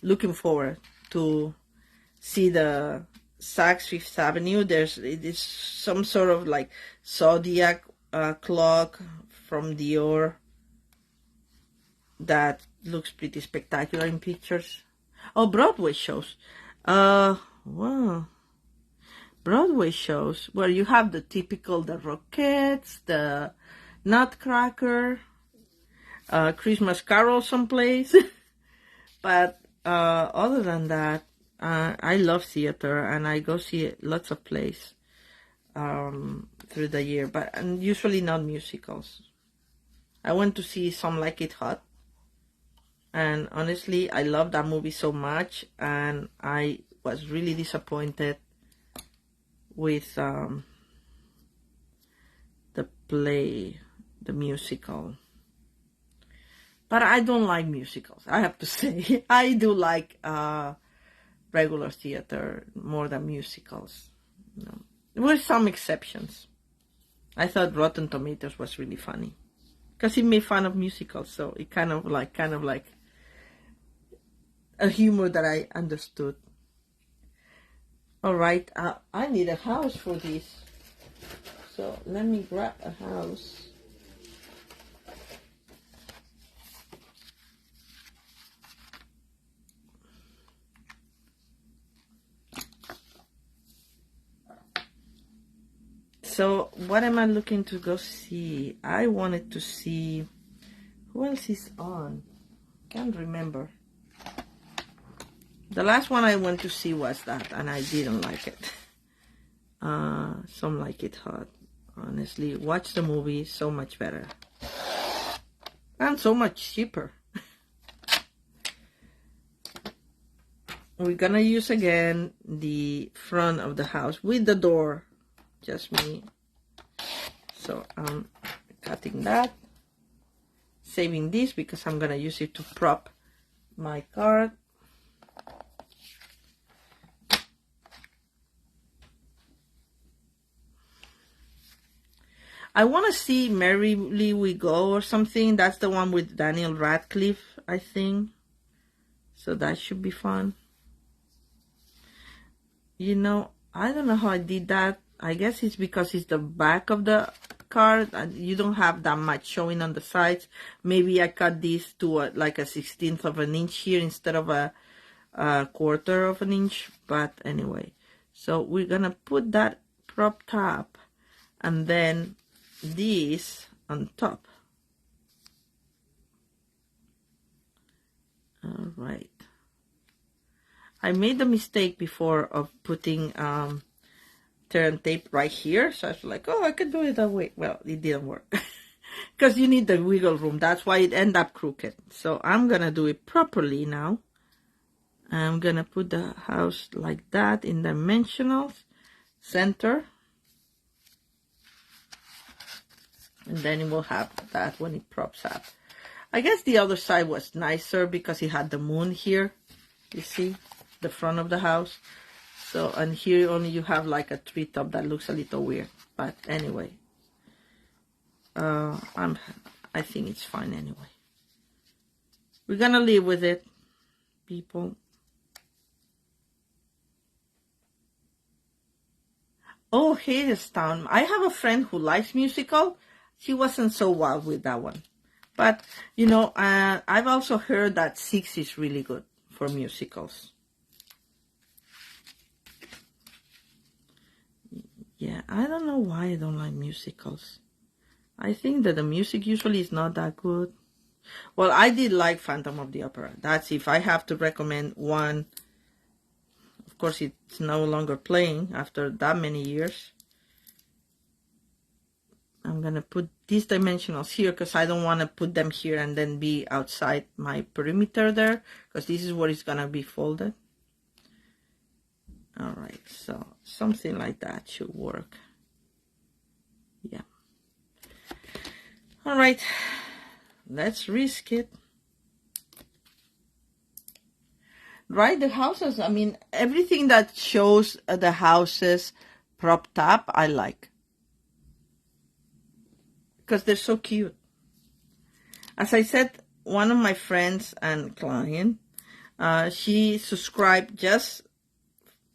looking forward to see the Saks Fifth Avenue. It is some sort of like zodiac clock from Dior that looks pretty spectacular in pictures. Oh, Broadway shows. Wow. Broadway shows where you have the typical, the Rockettes, the Nutcracker, Christmas Carol someplace. But other than that, I love theater, and I go see lots of plays through the year, and usually not musicals. I went to see Some Like It Hot, and honestly, I love that movie so much, and I was really disappointed with the play, the musical. But I don't like musicals, I have to say. I do like regular theater more than musicals. You know. With some exceptions. I thought Rotten Tomatoes was really funny because it made fun of musicals, so it kind of like a humor that I understood. All right, I need a house for this, so let me grab a house. So what am I looking to go see? I wanted to see, who else is on? Can't remember. The last one I went to see was that, and I didn't like it. Some Like It Hot. Honestly, watch the movie, so much better. And so much cheaper. We're gonna use again the front of the house with the door. Just me. So I'm cutting that. Saving this because I'm gonna use it to prop my card. I want to see Merrily We Go or something. That's the one with Daniel Radcliffe, I think. So that should be fun. You know, I don't know how I did that. I guess it's because it's the back of the card and you don't have that much showing on the sides. Maybe I cut this to like a 1/16 of an inch here instead of a 1/4 of an inch. But anyway, so we're going to put that prop top and then this on top. All right. I made the mistake before of putting turn tape right here, so I was like, oh, I could do it that way. Well, it didn't work because you need the wiggle room. That's why it ended up crooked. So I'm gonna do it properly now. I'm gonna put the house like that in dimensionals, center. And then it will have that when it props up. I guess the other side was nicer because it had the moon here. You see? The front of the house. So, and here only you have like a treetop that looks a little weird. But anyway. I think it's fine anyway. We're gonna live with it, people. Oh, Hadestown. I have a friend who likes musical. She wasn't so wild with that one. But, you know, I've also heard that 6 is really good for musicals. Yeah, I don't know why I don't like musicals. I think that the music usually is not that good. Well, I did like Phantom of the Opera. That's if I have to recommend one. Of course, it's no longer playing after that many years. I'm going to put these dimensionals here because I don't want to put them here and then be outside my perimeter there because this is where it's going to be folded. All right, so something like that should work. Yeah. All right, let's risk it. Right, the houses, I mean, everything that shows the houses propped up, I like. Because they're so cute. As I said, one of my friends and client, she subscribed just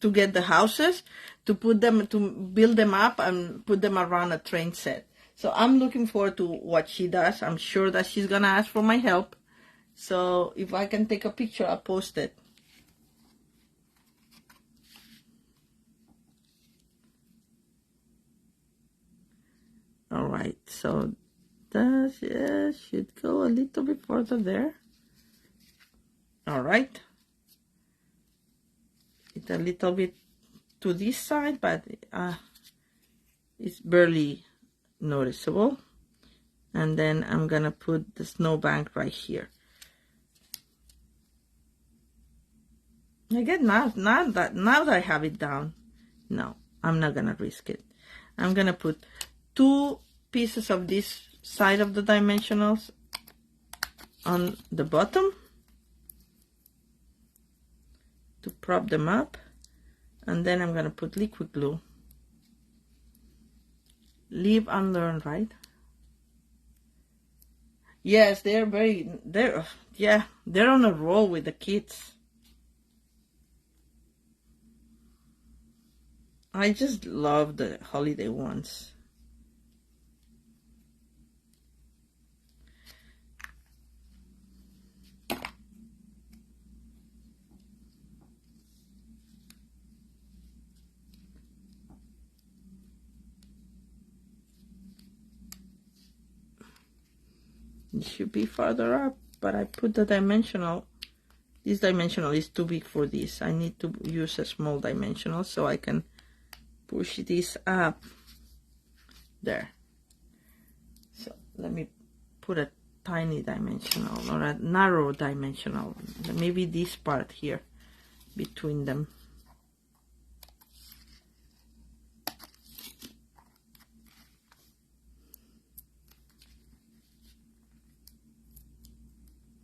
to get the houses, to put them, to build them up and put them around a train set. So I'm looking forward to what she does. I'm sure that she's going to ask for my help. So if I can take a picture, I'll post it. All right, so that should go a little bit further there. All right. a little bit to this side, but it's barely noticeable. And then I'm gonna put the snowbank right here. Again, now that I have it down, no, I'm not gonna risk it. I'm gonna put 2 pieces of this side of the dimensionals on the bottom to prop them up, and then I'm gonna put liquid glue. Live and learn, right? Yes, they're on a roll with the kids. I just love the holiday ones. It should be farther up, but I put the dimensional. This dimensional is too big for this. I need to use a small dimensional so I can push this up there. So let me put a tiny dimensional or a narrow dimensional, maybe this part here between them.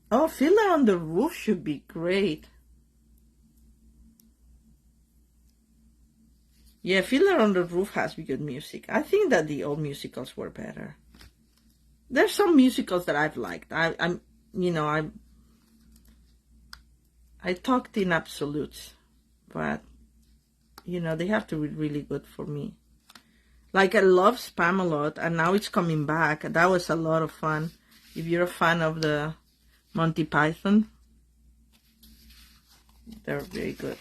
Oh, Fiddler on the Roof should be great. Yeah, Fiddler on the Roof has good music. I think that the old musicals were better. There's some musicals that I've liked. I talked in absolutes, but they have to be really good for me. Like, I love Spamalot, and now it's coming back. That was a lot of fun. If you're a fan of the Monty Python, they're very good.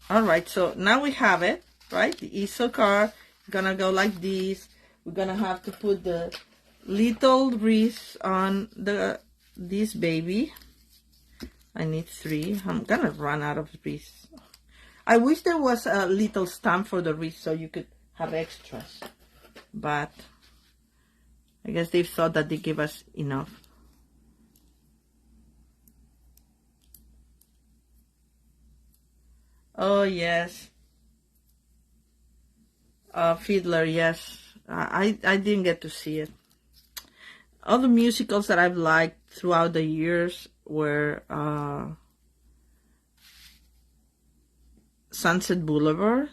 All right, so now we have it, right? The easel car gonna go like this. We're gonna have to put the little wreath on this baby. I need 3. I'm gonna run out of wreaths. I wish there was a little stamp for the wreath so you could have extras, but I guess they thought that they gave us enough. Oh yes, Fiddler, yes. I didn't get to see it. All the musicals that I've liked throughout the years were Sunset Boulevard.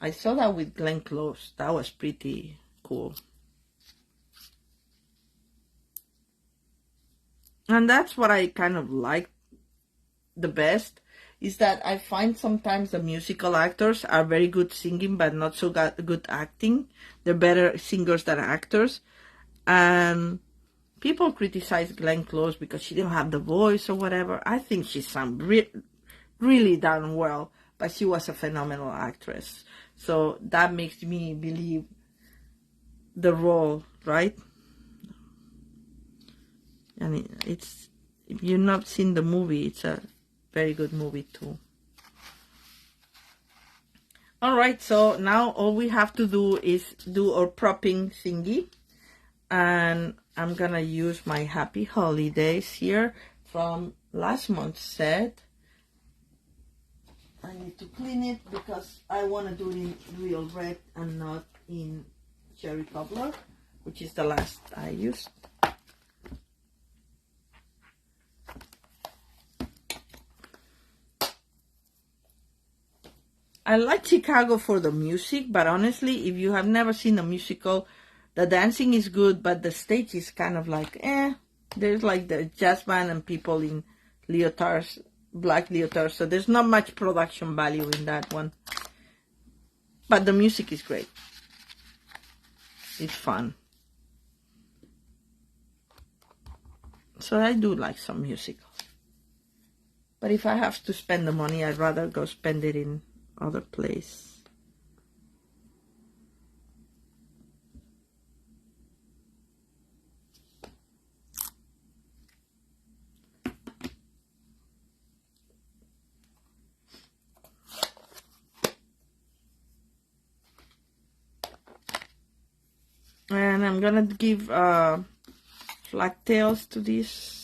I saw that with Glenn Close. That was pretty cool. And that's what I kind of like the best, is that I find sometimes the musical actors are very good singing but not so good acting. They're better singers than actors. And people criticize Glenn Close because she didn't have the voice or whatever. I think she sang really darn well, but she was a phenomenal actress. So that makes me believe the role, right? And it's, if you've not seen the movie, it's a very good movie too. All right, so now all we have to do is do our propping thingy, and I'm gonna use my Happy Holidays here from last month's set. I need to clean it because I want to do it in real red and not in cherry cobbler, which is the last I used. I like Chicago for the music, but honestly, if you have never seen a musical, the dancing is good, but the stage is kind of like, there's like the jazz band and people in leotards, black leotards, so there's not much production value in that one. But the music is great. It's fun. So I do like some musicals. But if I have to spend the money, I'd rather go spend it in other place. And I'm gonna give flag tails to this.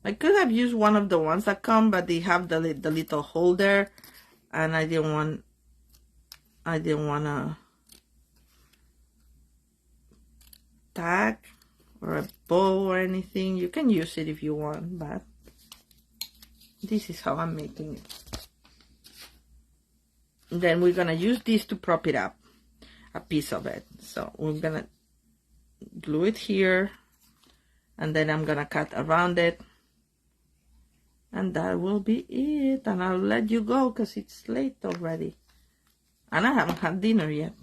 I could have used one of the ones that come, but they have the little holder, and I didn't want a tag or a bow or anything. You can use it if you want, but this is how I'm making it. Then we're gonna use this to prop it up, a piece of it. So we're gonna glue it here, and then I'm gonna cut around it, and that will be it. And I'll let you go because it's late already, and I haven't had dinner yet.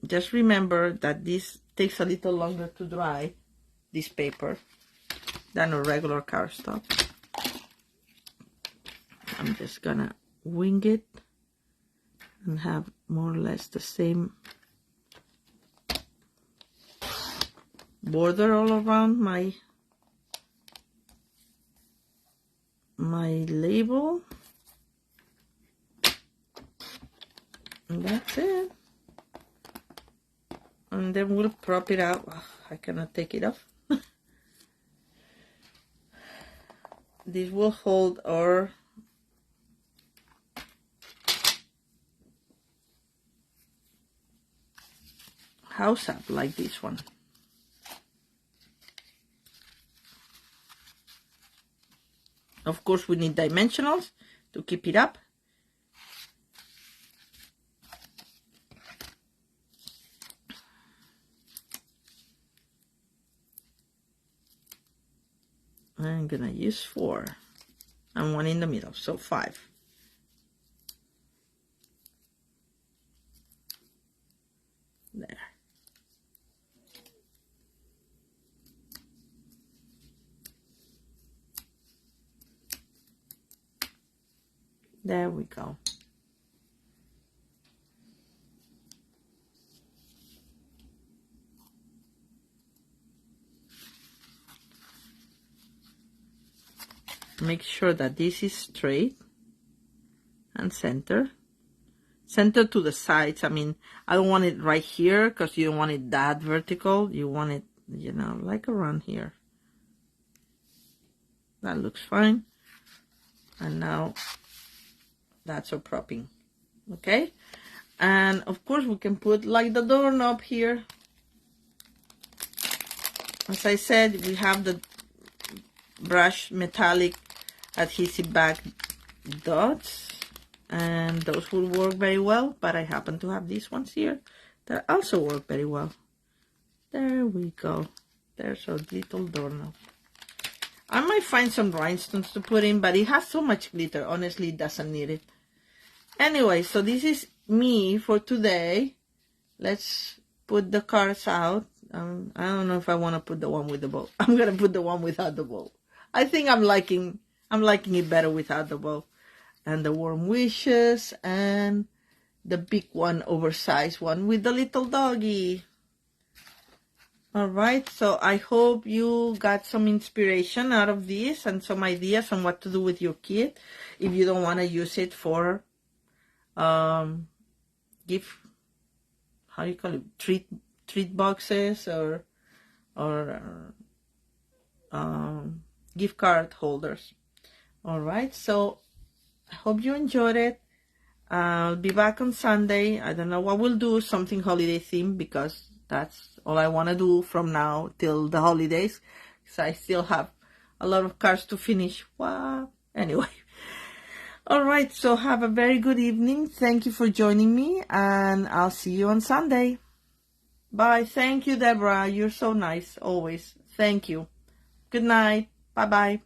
Just remember that this takes a little longer to dry, this paper, than a regular cardstock. I'm just gonna wing it and have more or less the same border all around my label. And that's it. And then we'll prop it out. Oh, I cannot take it off. This will hold our house up like this one. Of course, we need dimensionals to keep it up. I'm gonna use 4 and 1 in the middle, so 5. There. There we go. Make sure that this is straight and center to the sides. I mean, I don't want it right here because you don't want it that vertical. You want it, you know, like around here. That looks fine. And now that's our propping. Okay, and of course we can put like the doorknob here. As I said, we have the brush metallic adhesive back dots, and those will work very well, but I happen to have these ones here that also work very well. There we go. There's our little doorknob. I might find some rhinestones to put in, but it has so much glitter, honestly it doesn't need it. Anyway, so this is me for today. Let's put the cards out. I don't know if I want to put the one with the bow. I'm gonna put the one without the bow. I think I'm liking it better without the bow. And the warm wishes, and the big one, oversized one with the little doggy. Alright, so I hope you got some inspiration out of this and some ideas on what to do with your kit if you don't want to use it for gift, how do you call it, treat boxes or gift card holders. Alright, so I hope you enjoyed it. I'll be back on Sunday. I don't know what we'll do, something holiday themed, because that's all I want to do from now till the holidays, because I still have a lot of cards to finish. Wow. Anyway. Alright, so have a very good evening. Thank you for joining me, and I'll see you on Sunday. Bye. Thank you, Deborah. You're so nice, always. Thank you. Good night. Bye-bye.